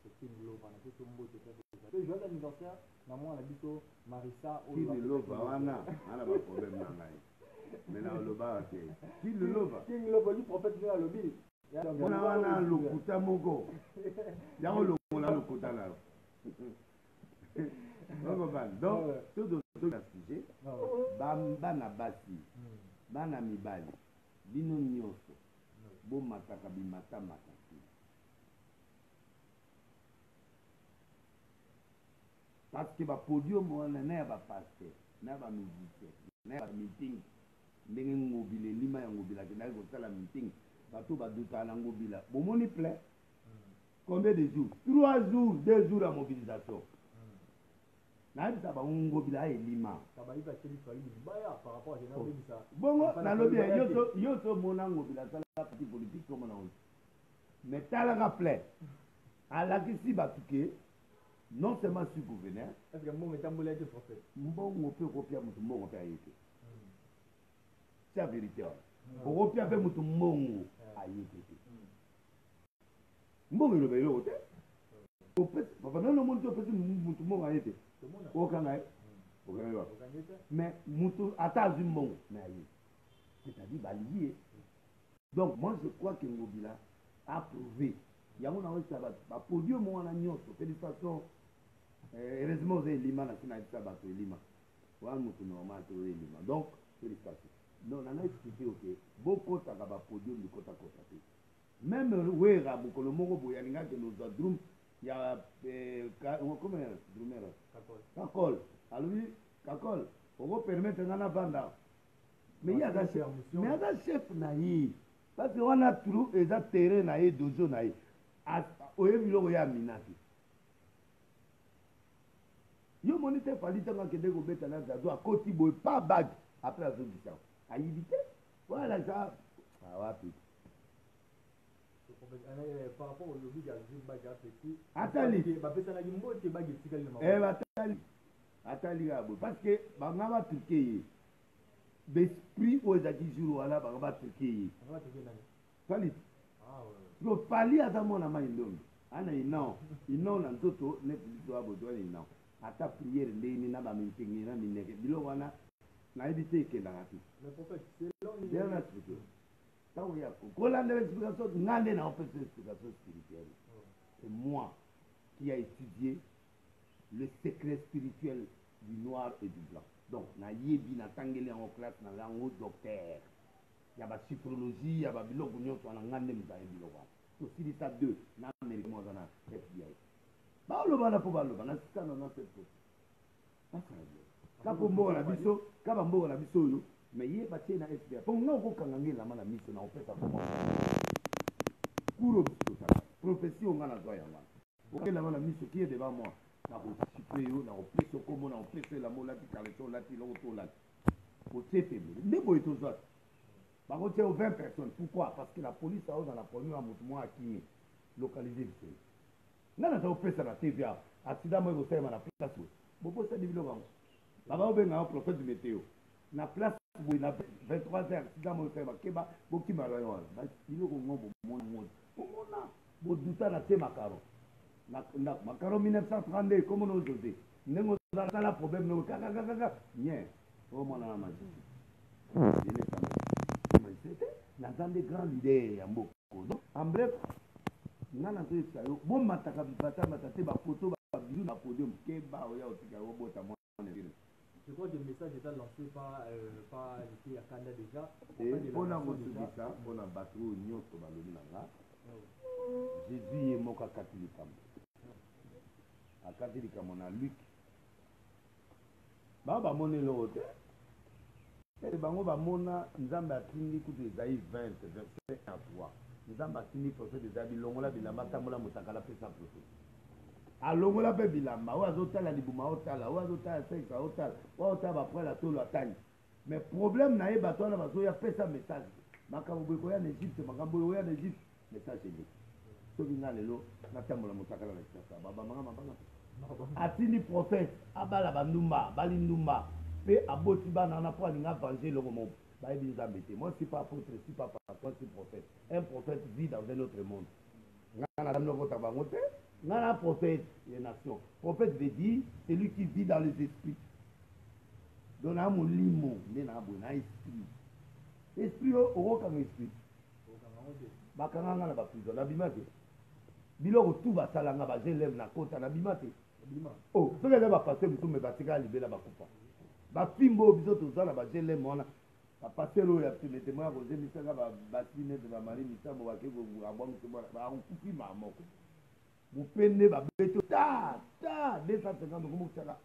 c'est King Global na tout mbo te fait le jour d'anniversaire na moi na bito Marissa King Global wana ana ba problème na ngai mais na loba te King Global du prophète de la lobby on a lokuta moko yango lokola lokuta na donc tout na sujet bana basi bana mibali bino nyonso bomataka bimata mataki. parce que bapodium wana na ya bapaster na bamusicien na ya bameeting ndenge ngobila elima ya ngobila akendaki kosala meeting bato badutaka na ngobila bomoni plein combien de jours 3 jours 2 jours ya mobilisation nayebisa bango ngobila elima bongo nalobi yo so mona ngobila asala parti politique tomona oyo mais talaka plein alakisi bato ke non seulement sur gouverneur mbongo mpe okopia moto mbongo mpe aye te c'est la vérité wana okopia mpe moto mbongo aye te te mbongo eloba eloko te bafandana omoni te opesi moto mbongo aye te okanga ye okanga ye wana mais moto ata azwi mbongo mais aye c'est-à-dire balie donc moi je crois que ngobila a prouvé yango naoyesa bato bapodium wana nyonso félicitation heureusement oza elima na nsina yebisa bato elima wana moto normal te oyo elima donc félicitation non nanga explike oke bokotaka bapodium bikotakota te même wera mokolo moko boye alingaki nozwa drum ya comme drumera kakol alobi kakol okopermettre nga navanda mais aza chef na ye parce que wana trou eza terrain na ye dojo na ye oyebi biloko ya amina te yo moni te fali ntango akende kobeta na zazo akoti boye pa bag après azobisa ayibi te wala za awapi atali kaka boye parce que banga batrike ye besprit oyo ezalaki jour wana banga batrike ye fali fali aza mwana mai ndondo ana inao na nzoto nepliso aboto wana inao ata priere ndeni na bamitenge na mineke biloko wana nayebi te ekendaka te na explication ntango ya kolanda explication nga nde naopesa explication spirituelle c'est moi qui a étudié le secret spirituel du noir et du blanc donc nayebi natangeli yango classe na yango docteur ya basiphrologie ya babiloko nyonso wana nga nde mozaye biloko wana tosilisa 2 na amerika mo aza na fbi balobana mpo baloba na sikana na sepo basala bio kapo mboka na biso kaba mboka na biso oyo me ye batie na fbi mpo nga okokanga nga elama na miso na opesa kuro bisotala profesi onga nazwa yango wana okelama na miso kie deba mwa nakosipre yo nakopesa okomo nakopesa elamba olati kaleso olati eloko to olati otie pembele nde boye tozwa bakotia 20 personnes pourquoi parce que la police aoza na poni ya moto mwa akinye localiser biso nga naza kopesa na tva accident moko ekosalema na place boye bobosani biloko yango babaobenga yo prophète du météo na place boye na 23h accident moko ekosalema keba bokimala yo wana biloko ngo bomona moni omona boduta na te makaro makaro 1932 komona ozose ndenge ozala problème noko kakakakaka nye omona na maji naza nde grand leader ya mboka en bref nga nazoyebisa yo bomataka bibatamata te bafoto babizu na podium keba oya otika obota mwana. Je crois que le message est lancé par l'équipe à Canada déjà. Mpona kosukisa mpona bato oyo nyonso balobi na nga jésus ye moko akati likambo akati likambo na luke bango bamona eloko te ete bango bamona nzambe atindi kutu ezali 20 verset 1 3 nzambe atindi prophète ezali bilongola bilamba atambola motakala pesa prophète alongola mpe bilamba oyo azotala libuma otala oyo azotala sexe aotala oyo otala baprele atolo atali mais problème na ye bato wana bazoya pesa message makambo boye koya na egypte makambo boye oya na egypte message ende soki nga lelo natambola motakala na kisasa babamanga mabanga atindi prophète abala bandumba bali ndumba mpe aboti bana wana mpo alinga venger eloko moko bayebi nzambe te moi si pas apôtre si pas pasteur si prophète un prophète vit dans un autre monde nga nazambi okota bango te nga na prophète les nations prophète veut dire celui qui vit dans les esprits donc na molimo nde na boye na esprit esprit oyo okokanga esprit bakanga nga na baprison nabima te biloko tu basalanga bageleve na kota nabima te o soki eza bapaster mosume batika libela bakufa bafimbo oyo biso toza na bageleme wana bapaster oyo ya metemo ya kozemisaka basine te bamari misambo bake abwangisi mwana bakufi maa moko mopende babeto ta 250 komokisaka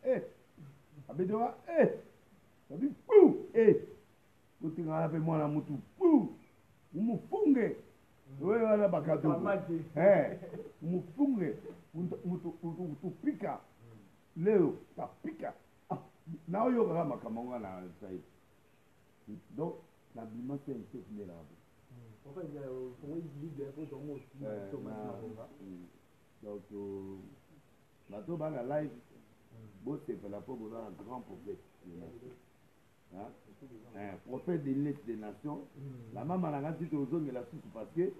abeto sabi pou totingana mpe mwana mutu pou umufunge oyo wana bakato umufunge utupika leo tapika na oyo kaka makambo ngo na sai donc na bima c'est un peu vulnérable en fait pour leader pour ton mot donc bato bana live bosepela mpo boza na grand prophète prophète de l'Est des nations la mama na nga ti tozongela susu parce que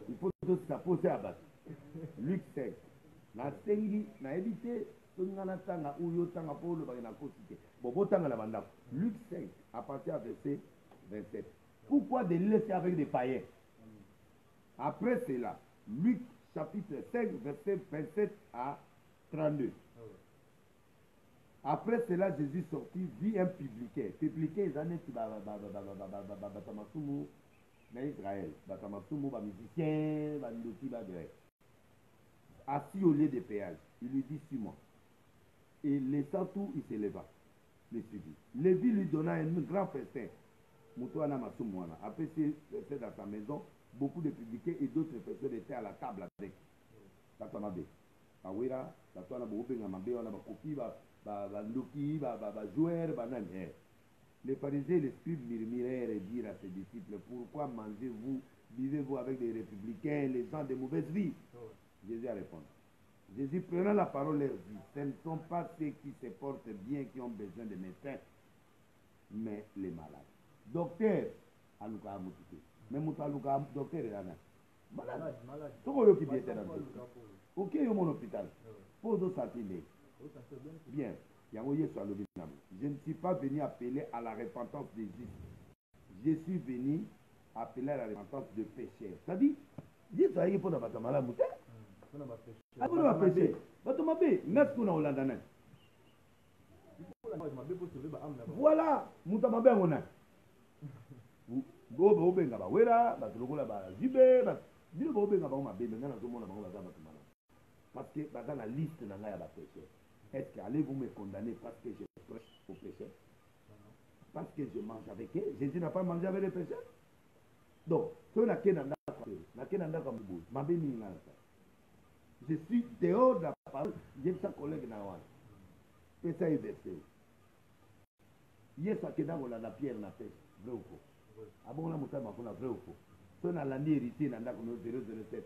il faut tosisa pose ya bato Luc 5 nasengi nayebi te soki nga natanga oyo otanga mpo olobaki nakosi te bon botanga na bandako Luc 5 à partir ya verset 27 pourquoi de l'Est avec des païens après cela Luc chapitre 5 verset 27 à 32. Après cela, Jésus sortit, vit un publicain. Publicain, ils en étaient Batamasumu, dans Israël. Batamasumu, musicien, bandoti, grec. Assis au lieu de péage, il lui dit 6 mois. Et laissant tout, il s'éleva. Le suivit. Lévi lui donna un grand festin. Moutouana Masumouana. Après, il restait dans sa maison. Beaucoup de publicains et d'autres personnes étaient à la table avec. Batamabe. Awira, Batana Bobenga Mabe, on a Bakopi, Bandoki, Jouer, Banan. Les pharisiens et les scribes murmurèrent et dirent à ses disciples, pourquoi mangez-vous, vivez-vous avec des républicains, les gens de mauvaise vie? Jésus a répondu. Jésus prenant la parole leur dit, ce ne sont pas ceux qui se portent bien qui ont besoin de médecins, mais les malades. Docteur, Aluka Amoutite. Mais Moutaluka, docteur est là. Malade. Pourquoi il y a dans le ok, il y a mon hôpital. Pose au sentiment. Bien. Je ne suis pas venu appeler à la repentance des justes. Je suis venu appeler à la repentance de pécheurs. C'est-à-dire, Dieu a dit pour ne pas te malade. Pour ne pas pécher. Voilà. Moutamabe on a. Go benga ba wera ba tulokola ba zibe ba dilo ba benga ba ma be nga na zomona bango baza bato malade parce que baza na liste na nga ya ba péché. Est-ce que allez-vous me condamner parce que je prêche au péché? Parce que je mange avec eux? Jésus n'a pas mangé avec les pécheurs. Donc to na kenda comme bout ma be ni nga ça. Je suis dehors de la parole, j'ai sa collègue na wana. Et ça est versé. Yes akenda ko la pierre na pêche, vrai ou faux? Abonga mutama kuna vrai ou faux? So na landi héritier na ndako no 007.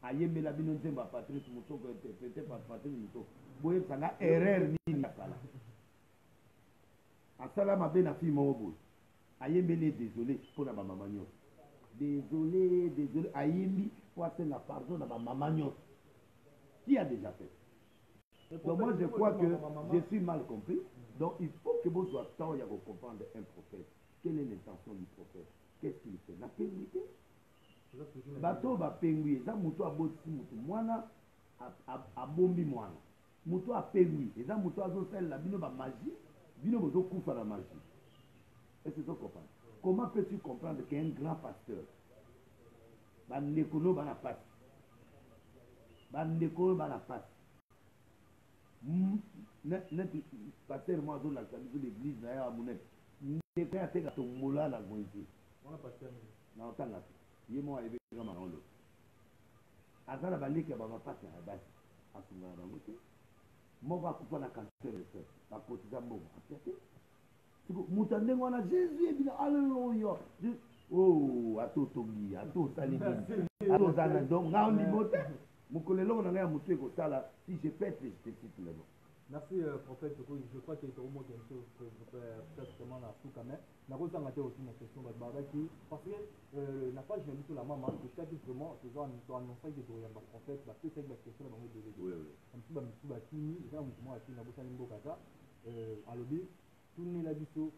Ayembela bino nzemba Patrice Mutoko interprété par Patrice Mutoko. Boye sanga erreur nini sala. Asala mabe na fille mobo. Ayembele désolé pour na maman nyos. Désolé. Ayembi pour la pardon na maman nyos. Qui a déjà fait? Donc moi je crois que je suis mal compris. Donc il faut que vous soyez temps à comprendre un prophète. Quelle est l'intention du prophète? Qu'est-ce qu'il fait? La pénalité. Bato ba pengui, eza muto aboti muto mwana abombi mwana. Muto apengui, eza muto azosala bino ba magie, bino bozo kufa la magie. Est-ce que tu comprends? Comment peux-tu comprendre qu'un grand pasteur ba nekono ba na passe? Ba nekono ba na passe. Pasteur moi zo la l'église na ya munet. Ne peut pas faire ton moula la goinzi. On a pasteur. Na otanga. Yemo ayebe kama ngolo. Azala balike baba pasi na basi. Asunga na ngote. Mova kufa na cancer de ba kotiza mbo. Apiate. Siko mutande ngwana Jésus ebina alléluia. Oh, atotongi, atosali nini. Atosana donc ngandi mote. Mukolelo na ngaya mutu ko sala si je pète je te cite le nom. Merci prophète, je crois qu'il y a au moins quelque chose que je peux peut-être vraiment la sous quand même. N'a pas aussi une question parce que n'a pas jamais tout la maman, je sais que vraiment ce genre nous annoncer que tu es un prophète, parce que c'est une question dans le délai. Comme si bah tout bâti, j'ai un mouvement à qui n'a pas salué Bokata, à l'objet, tout n'est là du tout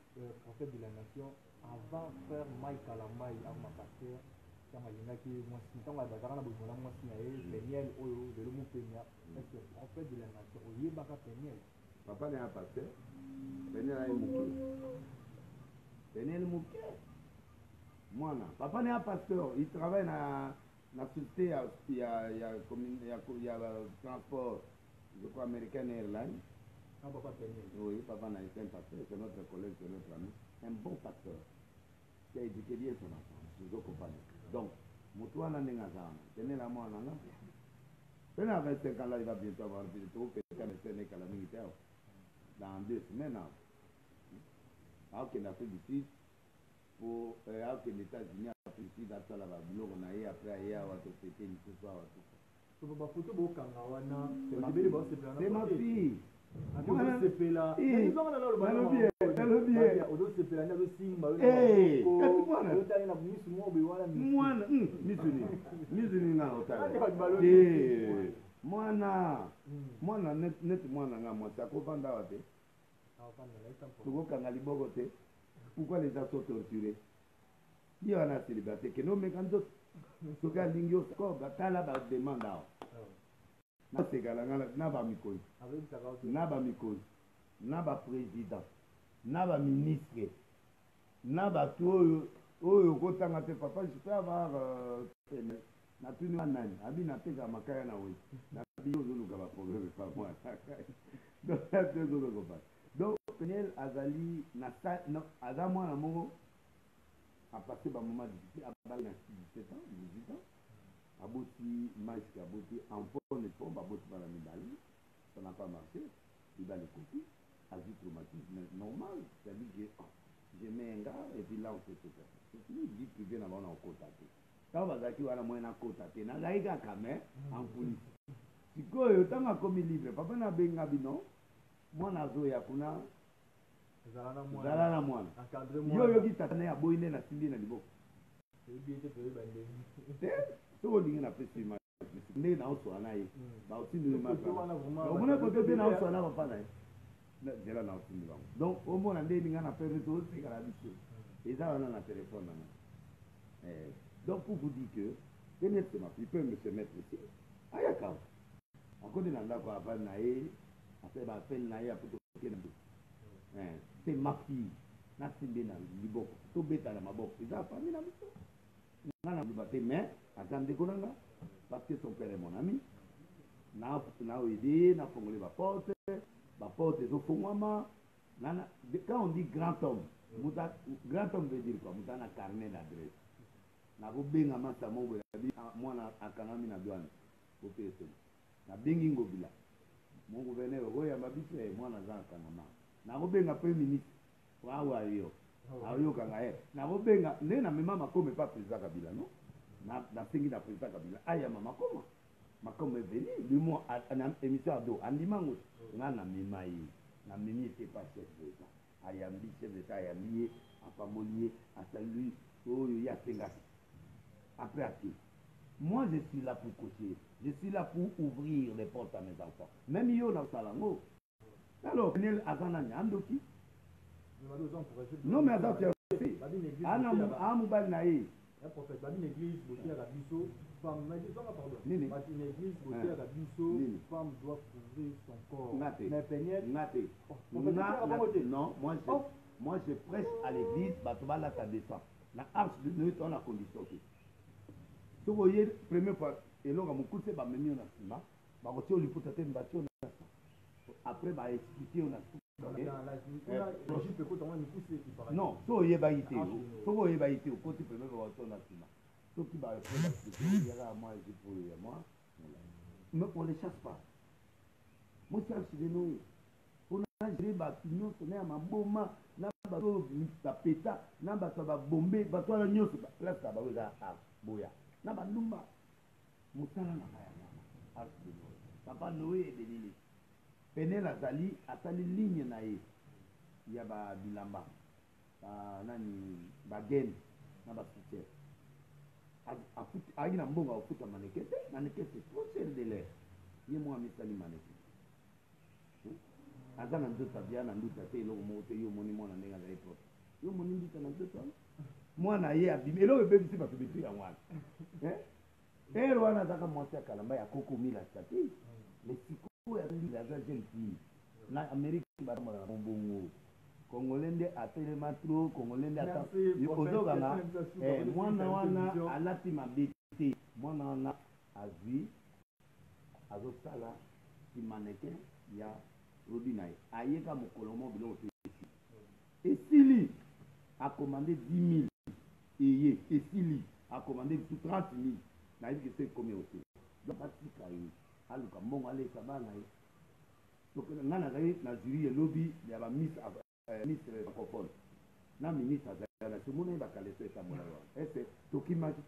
prophète de la nation avant faire Mike Kalamai à ma pasteur. Kama yinaki mwasi ntango bazana bozona mwasi na ye Peniel oyo de l'homme Penia est-ce que prophète de la nation oyebaka Peniel papa n'est un pasteur Peniel a muke Peniel muke mwana papa n'est un pasteur il travaille La société, il y a le transport, je crois, American Airlines. Ah, papa Kenny. Oui, papa n'a été un pasteur, c'est notre collègue, c'est notre ami. Un bon pasteur qui a éduqué bien son enfant, je vous accompagne. Donc, Moutouana Nengazana, tenez la main en anglais. Pendant 25 ans là, il va bientôt avoir un trop quelqu'un de Sénégal à la militaire. Dans 2 semaines, alors qu'il a fait du Sud, pour alors que les États-Unis a fait du Sud, à la Babylone, on a eu après à péter une soir. C'est ma fille. Mwana net mwana nga mwasi akovanda wa te tokokanga liboko te. Pourquoi les gens sont torturés? Ye wana célibataire keno omeka nzoto soki alingi okoba tala bademande awa nasekala nga na bamikonzi na baprésident na baministre na bato oyo okotanga te papa je peux avoir natuni wa nani abi napesa makaya na wei nabi ozoluka baproblème pa mwana donc Peniel azali aza mwana moko apase bamoma difficile abali na 17 ans 18 ans aboti maïski aboti en bonne forme aboti bana mibali ça n'a pas marché il va les copies azwi traumatisme normal c'est-à-dire que je mets un gars et puis là on fait tout ça c'est une vie privée na bana okota te ntango bazalaki wana mwana akota te nazalaki kaka me en police sikoyo ntango akomi libre papa nabenga bino mwana azoya kuna zala na mwana yo oyoki tata na ye aboyi nde nasimbi na liboko soki olingi napesi ndenge naoswala na ye baotindimomona kote mpe naoswala na papa na ye nzela naosindi bango donc omona nde elinga na pere tosekala biso eza wana na telefone nanga donc pour vous dire que Peniel c'est ma fille, peut me se mettre ici ayaka akoti na ndako avani na ye ape bapene na ye apotokena c'est ma fille nasimbi na liboko tobeta na maboko eza famille na biso nga na liba te mais aza ndeko na nga parce que son père est mon ami naoyede nafongoli baporte ezofongwama quand on dit grand homme grand homme veut dire quoi muta na carnet d'adresse nakobenga masa moko mwana akangami na douane opesoni nabengi ngobila mon gouverneur okoyamba biso mwana aza akangama nakobenga premier ministre awa yo ayokanga ye nakobenga nde namema makoma epa président Kabila no nasengi na président Kabila ayama makoma eveni lumo na émission ado andimango nga namema ye namemi ete pa chef d'état ayambi chef d'état ayambi ye apamboli ye asali oyo ye asengaki après à qui? Moi je suis là pour coacher, je suis là pour ouvrir les portes à mes enfants. Même yo na salango. Alors, Peniel azana nyandoki. Non mais attends, tu as fait. Ana mobile na ye. Un prophète, une église, beauté à la biso, femme, une église, beauté à la biso, femme doit couvrir son corps. Mais Peniel, non, moi je prêche à l'église, batoba la ta descend. La arche de Noé, on a condition. So voyez première fois elonga mokuse bamemi yo na nsima bakotia oliputa te mbati yo na après baexplike yo na non so oyebaki te soki oyebaki te okoti première fois bato na nsima soki baexplike moi ezipoyo ya moi mais on ne chasse pas mosi archideno mpona gere bato nyonso na ya maboma na bato bapeta na bato babombe bato wana nyonso place na bango eza boya na bandumba mosala na ngai ya mwana papa Noé ebeleli Peniel azali atali ligne na ye ya babilamba nani bagene na basoutiere ayaki na mbongo akofuta maneke te maneke te trop cher de l'air ye mwa misali maneke aza na nzoto abia na nduta te eloko moko te yo omoni mwana ndenge azali propre yo omoni nduta na nzoto wana mwana ye abimi eloko ebebisi bato bitu ya mwana ere wana azaka mwasi ya kalamba ya koko milasa te mais sikoyo aza jeune fille na amérique batambola na bonbongo congolais nde atelema tro congolais nde ozokanga mwana wana alati mabe te mwana wana azwi azosala kimaneke ya rodi na ye ayeka mokolo mo biloko te esili akomande 10 000 eye esili akomande biso 30 000 nayebi ke se ekomi ote donc batika ye aluka mbongo alesa bana ye nga nazali na juri elobi ya baministre francophone na ministre azali na somona ye bakaleso etambola wana ese tokimaki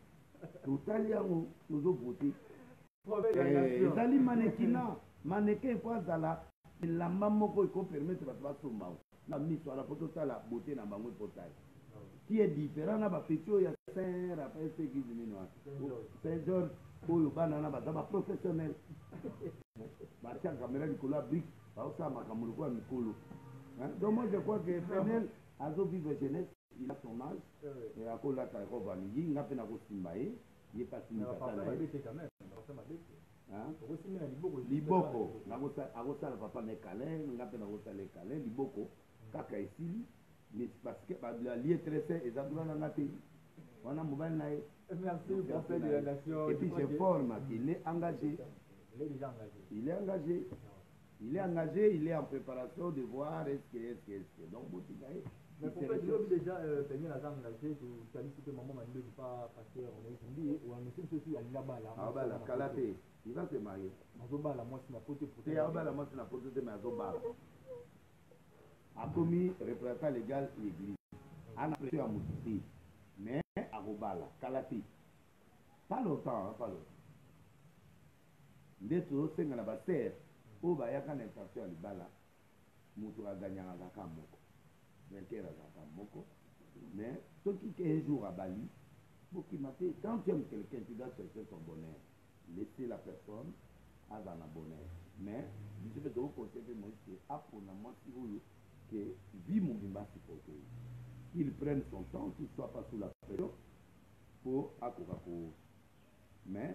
totali yango tozovote ezali manekina maneke po azala elamba moko ekopermettre bato basomba na miso wana po totala bote na bango epotali qui est différent na bapeti oyo ya saint raphaël sekizi nini wana saint george oyo bana wana baza baprofessionnel batia kamera likolo ya brique baosala makambo lokola mikolo donc moi je crois que penel azovivre jeunesse il a son âge akolata robe alingi nga mpe nakosimba ye ye pasimikatana liboko akosala papa na ekale nga mpe nakosala ekale liboko kaka esili mais parce que balie tresse eza dula nanga te wana mobali na ye et puis je forme qu'il est engagé il est engagé il est engagé, il est en préparation de voir est-ce que donc botika ye mais pour faire déjà tenir la jambe engagée tu as dit que maman m'a dit pas passer on est dit ou on est ceci à la bala ah bala kalaté il va se marier azobala moi c'est na pote pour te abala moi c'est na pote mais azobala a commis représentant légal l'église ana pression à moutiti mais azobala kalaté pas longtemps nde tozosenga na baser oyo bayaka na intention ya libala moto aganyaka kaka moko vainqueur azalaka moko mais soki ke un jour abali bokima te quand tu aimes quelqu'un tu dois chercher son bonheur laisser la personne aza na bonheur mais biso mpe tokoconseille mpe moïse ke apona mwasi oyo ke vi mobimba supporte il prenne son temps qu'il soit pas sous la pression po akoka ko mais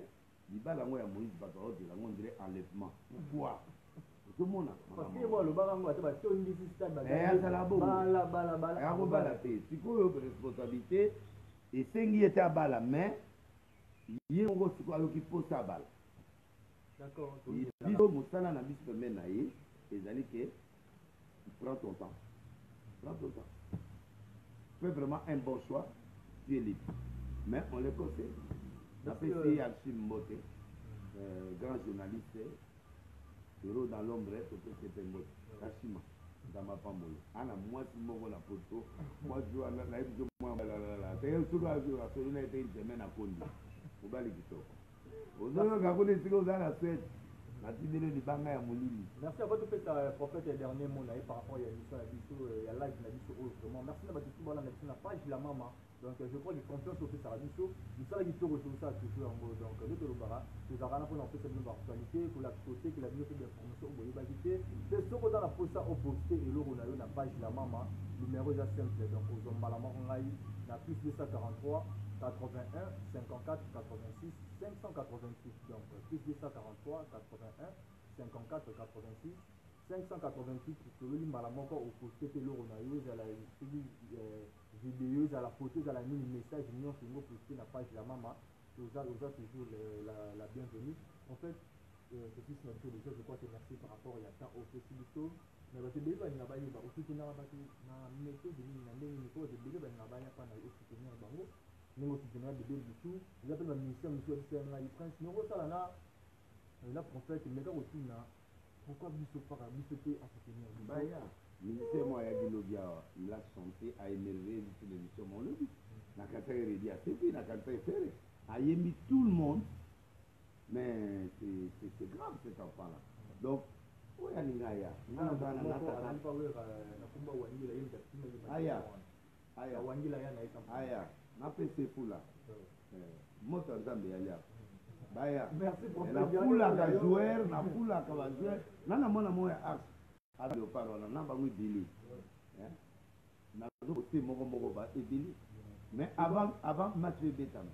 libala yango ya moïse bato aodela yango ndire enlèvement pourquoi ozomona azala bongoakobala te sikoyo responsabilité esengi ete abala mais ye moko sikoyo ayoki mposa abala biso mosala na biso pembe na ye ezali ke prends ton temps fais vraiment un bon choix tu es libre mais on le conseille apesi Archim Mbote grand journaliste héros dans l'ombre topesi Mbote kashima nzambe apambolo ana mwasi moko na poto mwasi wana nayebi so mwabalalala te soki asoli na ete semaine akondi mobali kitoko ozoyoka kuna esika oza na swete natindeli libanga ya molili. Merci à votre prophète dernier mot par rapport à l'émission à live na biso autrement. Merci na batu bala na la page la maman. Donc je crois que confiance au fait ça biso, nous ça qui peut retrouver ça toujours en mode donc le tolobara, nous avons pour en fait cette nouvelle actualité pour la côté que la bibliothèque d'information au Bolibagité. C'est ce qu'on a la posta au posté et l'euro na page la maman, numéro déjà simple donc aux hommes na plus 243 81 54 86 586 donc plus 243 81 54 86 588 pour le malamoko au posté que l'euro na yo la vidéo à la photo à la mini message mignon sur nous posté la page la maman nous a toujours la bienvenue en fait depuis ce moment déjà je crois que merci par rapport à ça au festival mais parce que les gens n'ont pas eu aussi qu'on a battu na méthode de na ndenge ko de bele ba na ba ya pa na aussi tenir bango ningo soutenir de bele du tout ils appellent la mission monsieur na il prince no ça là la prophète mais quand aussi na pourquoi biso para biso te à soutenir bah ya ministère moi ya Gilobia il a chanté à émerveiller sur l'émission mon lobby na kata redia c'est puis na kata faire a yemi tout le monde mais c'est grave cet enfant là donc oya ningaya ngana bana nataka aya wangila ya na isa aya na pese fula moto nzambe ya lia baya na fula ka joueur na fula ka ba joueur nana mona moya axe a le paro na bango dili na zo côté moko ba dili mais avant match betam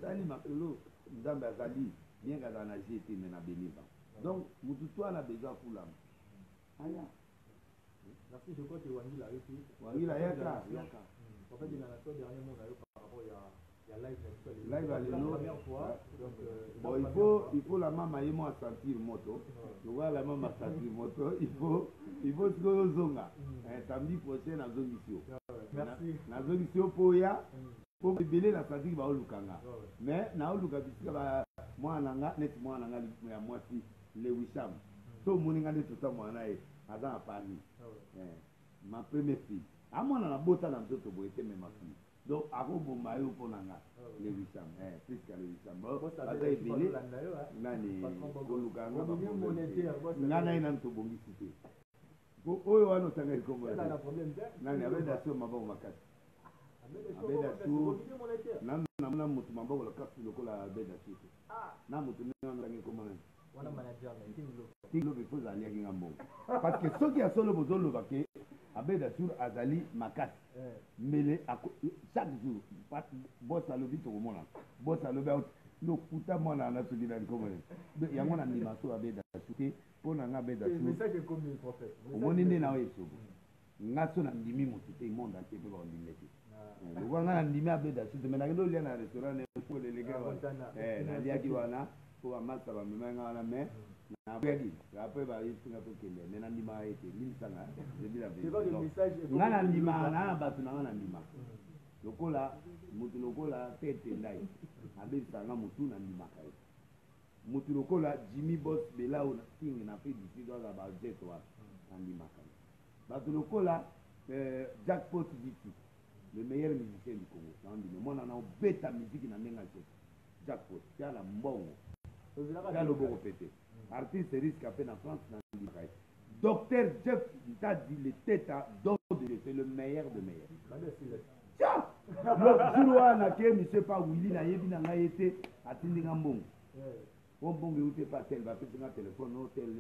sali makolo nzambe azali bien qu'à na GT mais na béniba donc mututu ana besoin fula aya merci je crois que Wangila yaka en fait il a la dernier mot live à l'élo. Bon, il faut la maman et moi sentir moto. Voilà la maman sentir moto. Il faut ce que zonga. Samedi prochain à Zogisio. Merci. Na Zogisio pour ya pour libérer la fatigue va au Lukanga. Mais na au Lukanga bisika moi nanga net moi nanga ya moitié le Wisham. To moninga de tout ça moi na à Paris. Ma première fille. À moi na bota na mtoto boete même ma fille. Donc, avant de m'aller pour Nanga, les Wissam, plus qu'à les Wissam. Parce que les Nani, Nana est un peu bon cité. Oh, on a un comme Nani avait d'assure ma bonne vacate. Avait d'assure, Nan n'a moutou ma bonne carte sur le col à Beda Cité. Nan moutou n'a pas comme un manager. Il faut aller à un bon. Parce que ceux qui ont solo besoin de vaquer, Abed Assur Azali Makat. Mais chaque jour, boss à l'obit au monde. Boss à l'obit, le putain, moi, on a tout dit dans le commun. Il y a mon animation Abed Assur. Pour un Abed Assur. Mais ça, c'est comme le prophète. Au monde, il n'est pas au Nason a dit, mon tout le monde entier peut en dire. Le grand a dit, Abed Assur. Mais il y a un restaurant pour les gars. Il y a qui wana pour un match, ça va me mettre à la main. Après, il faut que les nandima été l'isanga. C'est pas le message. Nandima, na batu na nandima. Lokola, mutu lokola tete ndai. Abe sanga mutu nandima kai. Mutu lokola Jimmy Boss Bela ou King na fait d'ici dans la budget toi nandima kai. Batu lokola Jackpot Diti, le meilleur musicien du Congo. Nandima. Moi na beta musique na menga Jackpot. Tiens la mbongo. Tiens le beau pété. Artiste risque à peine en France. Docteur Jeff t'a dit le tête d'or de c'est le meilleur de meilleur. Tiens, le jour n'a que M. pas Willy n'a yebi n'a été à Tindingambong. On bon où t'es pas tel va faire un téléphone hôtel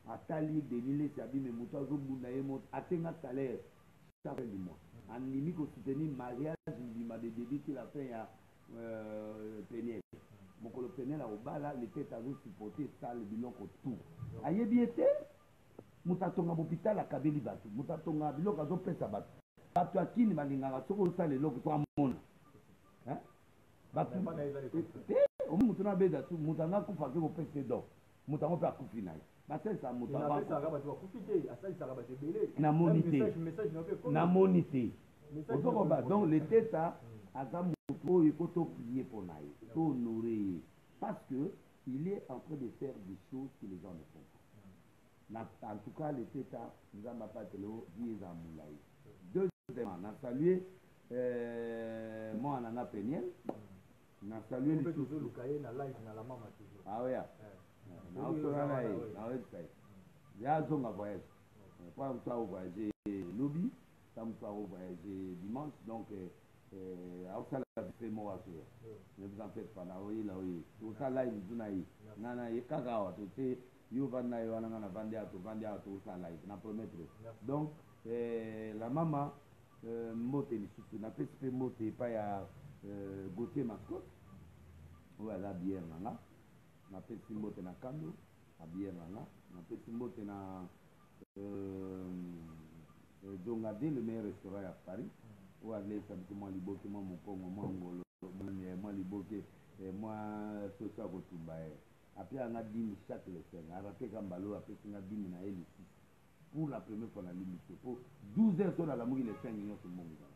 à Tali de l'île Sabi mais mouton zo bounaye mot atteint salaire chaque du mois. En limite au soutenir mariage il m'a débit qu'il a fait à Peniel. Mon colonel au bas là, les têtes avaient supporté ça, le bilan au tout. Aïe bien été, Moutatonga hôpital à Kabeli Batu, Moutatonga bilan à Zopé Sabat. Batu à qui ne m'a dit n'a pas ça les logs pour un monde. Hein? Batu, au Moutana Bédatu, Moutana Koufa qui vous pèse d'or. Moutana peut accouper. Parce que ça Moutana. Na monité. Na monité. Donc les têtes à il faut prier pour naï, il faut honorer, parce que il est en train de faire des choses que les gens ne font pas. En tout cas, les États, nous avons pas de l'eau, disent à Moulaï. Deuxièmement, on a salué moi, on a Peniel, on a salué les choses. Ah oui, il y a un voyage. Pas un soir au voyager lobby, pas un soir au voyager dimanche, donc. Ça fait moi ne vous en faites pas là oui tout ça là il dit nana et kakawa tout c'est you va na yo na vandia tout ça là na promettre donc la maman moté ni surtout na fait moté pas ya Gauthier mascotte voilà bien nana na fait moté na kando a bien nana na fait moté na Dongade le meilleur restaurant à Paris. Ou aller moi liboke moi mon pongo moi ngolo moi liboke moi tout ça ko tumbaye après on a dit chaque lesson arrêter kambalo après on a dit na eli pour la première fois na limite pour 12 heures sur la mouille les 5 millions sur mon gars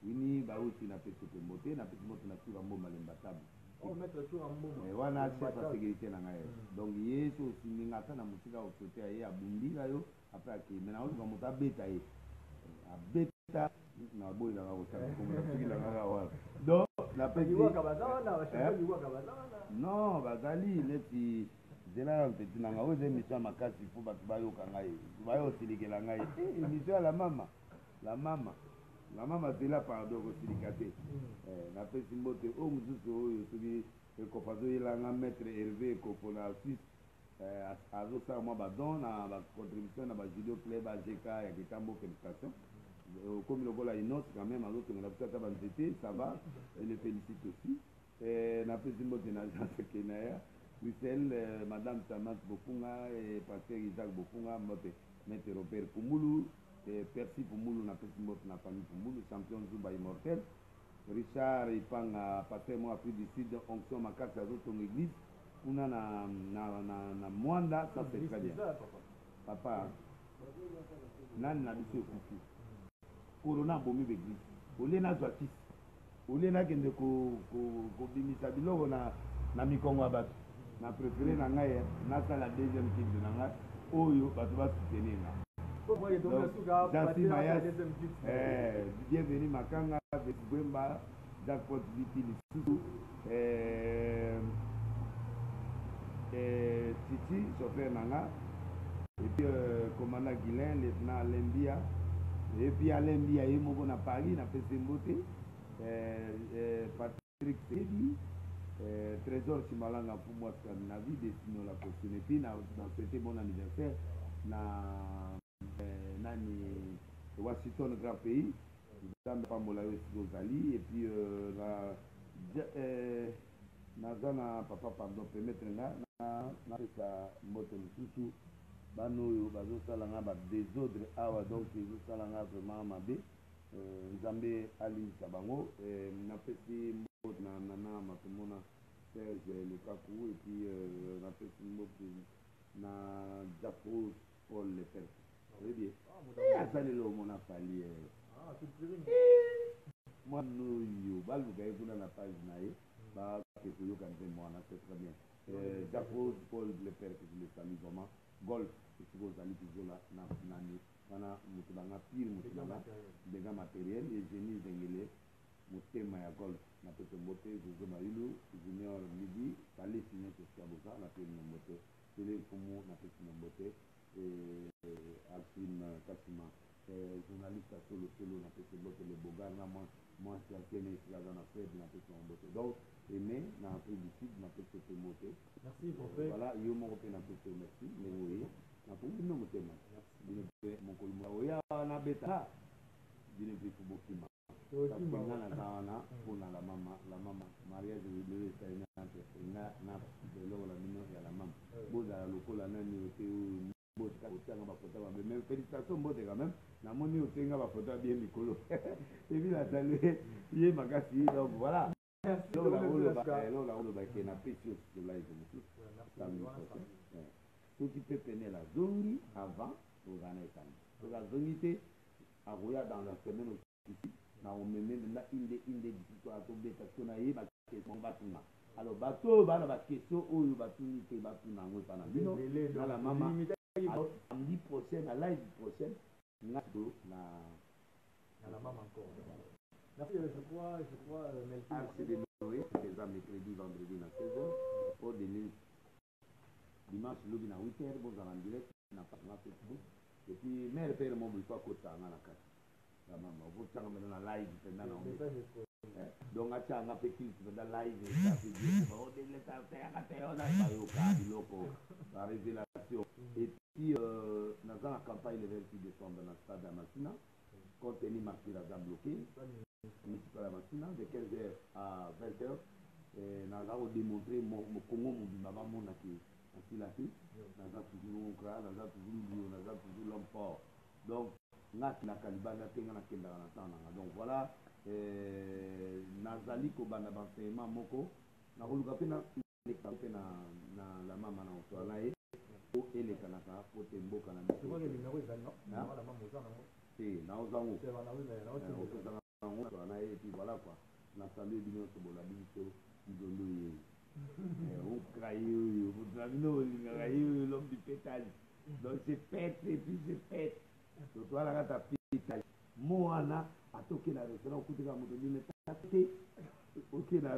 ini ba uti na pete pe moté na pete moté na tura mbo malemba tabu on mettre tura mbo wana chef de sécurité na ngai donc yeso sininga kana mutika au côté ya bumbira yo après que maintenant on va monter beta ye beta na boy na ngao donc la petite non bazali neti zela petit na ngao ze mission makasi pour batu bayo kangai bayo silikela ngai mission la mama zela pardon ko silikate na petit mbote o muzuzu oyo soki ko fazo ilanga maître Hervé ko pona Suisse azo sa moi badon na ba contribution na ba judo club AGK ya Kitambo félicitations. Comme le vol a une autre, quand même, ça va, je les félicite aussi. La présidente de l'agence Kenaya, Bruxelles, Madame Tamas Bopunga et Pasteur Isaac Bopunga, Maître Robert Poumoulou, Percy Poumoulou, la présidente de la famille Poumoulou, champion Zuba immortel. Richard ipanga pater moi plus du sud onction makasi azotonga église kuna na Mwanda, ça c'est très bien. Papa nani na biso ekufi corona bomi l'église olie nazwa kisi olie nakende kobimisa biloko na mikongo ya bato na préféré na ngai nasala deuxième kide na ngai oyo bato basoutenir nga Jansi Mayas, bienvenue Makanga, Besbwemba, Jackpot Viti Lisusu, Titi, chauffeur Nanga, et puis commandant Guilain, lieutenant Alembia, et puis Alembia, il m'a à Paris, il a fait ses beautés, Patrick Sedi, Trésor Chimalanga pour moi, Scandinavie, destiné à la Costineti, dans ce bon anniversaire, nani Washington grand pays nzambe pambola yo ozali et puis naza papa pardon permettre nga napesa mbote mosusu bano oyo bazosala nga badésordre awa donc ezosala nga vraiment mabe nzambe alingisa bango napesi mbote na nana matomona Serge Lukaku et puis napesi mbote na Jafros Paul le Père. Très bien. Azali lo mona fali moi no yo balu ga kuna na page na ye ba ke ko yo kan moi na c'est très bien. Jafros Paul le Père que je le salue vraiment. Golf que tu vous allez toujours là na nani wana mutulanga pire mutulanga dega matériel et génie zengele mutema ya golf na pete mbote zo mailu junior midi kali signé ce sabosa na pete mbote tele fumu na pete mbote Alfine Kassima, journaliste à solo na pete mbote le boga na moi certaine ici là dans la fête na pete mbote donc aimé na Afrique du Sud na pete mbote. Merci prophète. Voilà yo mo pe na pete merci mais oui na pour nous motema dine pe mon kolmo oya na beta dine pe fubokima na na pona la mama mariage de l'État na de l'eau la mino ya la mama boza lokola nani ote boza otanga ba photo ba même félicitations bote quand même na moni otenga ba photo bien mikolo et puis la saluer yé makasi donc voilà là la olo ba ke na pesi de live mutu tout qui peut peiner la zongi avant ozana etani to la zongi te aroya dans la semaine aussi na omeme na inde histoire to beta to na ye ba question batuna alors bato bana ba question oyo batuni te batuna ngo pana bino na la mama samedi prochain à live prochain na la maman encore. Merci, je crois merci de Noé c'est ça mercredi vendredi na 16h pour de dimanche lobby na 8h bon en direct na Facebook et puis mère père mon pas côté na la carte la maman vous tanga na live pendant na donc acha nga petit pendant live ça fait dire on de l'état on a pas eu cas de loco la révélation et puis dans la campagne le 28 décembre dans le stade de Massina contenu marqué la dame bloquée municipal de Massina de 15h à 20h et nous avons démontré mon Congo mon bimaba mon aki ainsi la fille nous avons toujours cra nous avons toujours l'homme fort donc na kalibana tenga na kenda na tana donc voilà nazali ko bana banseignement moko na koluka pena na la mama na osala ye o ele kana ka pote mboka na biso ko le numéro ezali no na la mama ozana ngo na ozango c'est bana ozana na et puis voilà quoi na saluer bino to bola biso ndondo ye on crayo vous avez no l'homme du pétage donc c'est pète et puis c'est pète to toi la ta pétage moana atoke na restaurant kutika moto dine tate ok na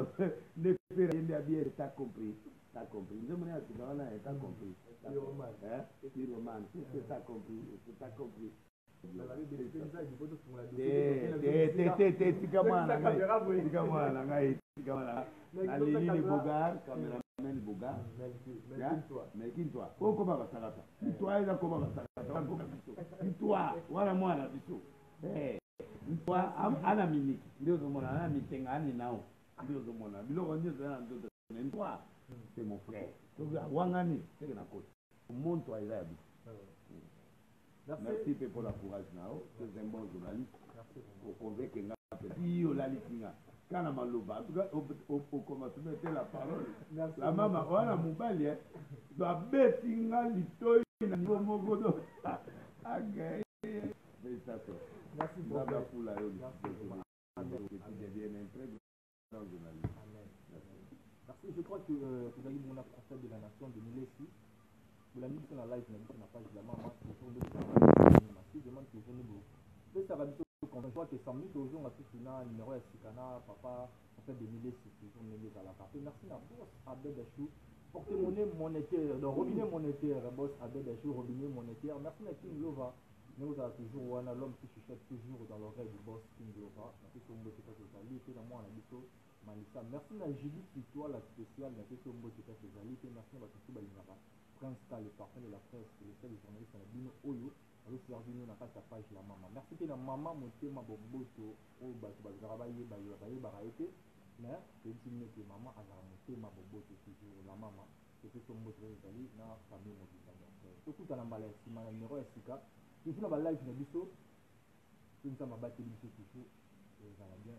ne pera yende bien t'as compris nous on est dans là t'as compris roman c'est t'as compris Aline Bogar, caméraman Bogar, Melkin-toi. Comment va ça? Toi, il a comment va ça? Toi, voilà moi la biso. Toi, ana miniki, ndio zomona ana mitenga ani nao. Ndio zomona. Biloko ndio zana ndio. Toi, c'est mon frère. Donc wangani, c'est na côté. Montre-toi il a dit. Merci pour la courage nao. C'est un bon journaliste. Merci. Pour convaincre nga petit yo la litinga. Kana maloba. En tout cas, au commencement, c'était la parole. Merci. La maman, voilà mon bali, hein. Doit bêter l'itoy, na niveau mogodo. Agay. Félicitations. Merci beaucoup. beaucoup. Merci. Amen. Que tu deviennes un très grand journaliste. Amen. Merci. Je crois que vous allez mon prophète de la nation de Milesi. Vous l'avez mis sur la live, vous avez mis sur la page de la maman. Je demande que vous venez vous. Ça va dire quand je vois que 100 000 aujourd'hui, on a tout un numéro à Sikana, papa, en fait des milliers, c'est toujours mêlé à la carte. Merci à boss Abed Achou. Porte-monnaie monétaire, donc robinet monétaire, boss Abed Achou, robinet monétaire. Merci à King Lova. Nous avons toujours Wana, l'homme qui chuchote toujours dans l'oreille du boss King Lova. Merci à Mbote Kazali, et dans moi, on a dit Malissa. Merci à Judith, c'est toi la spéciale, merci à Mbote Kazali, et merci à Batou Balinara. Prince K, le parfum de la presse, le seul journaliste à la Bino Oyo. Alors, c'est revenu dans la page la maman. Merci à la maman, mon thème, mon boto, au bateau, travailler, été. Mais, c'est une que maman a mon thème, mon boto, toujours la maman. C'est que son boto, dans la famille, mon fils. Surtout dans la maladie, si ma numéro est SICA, il faut la live, je n'ai pas dit ça. C'est une femme à battre les toujours. Dans la bien.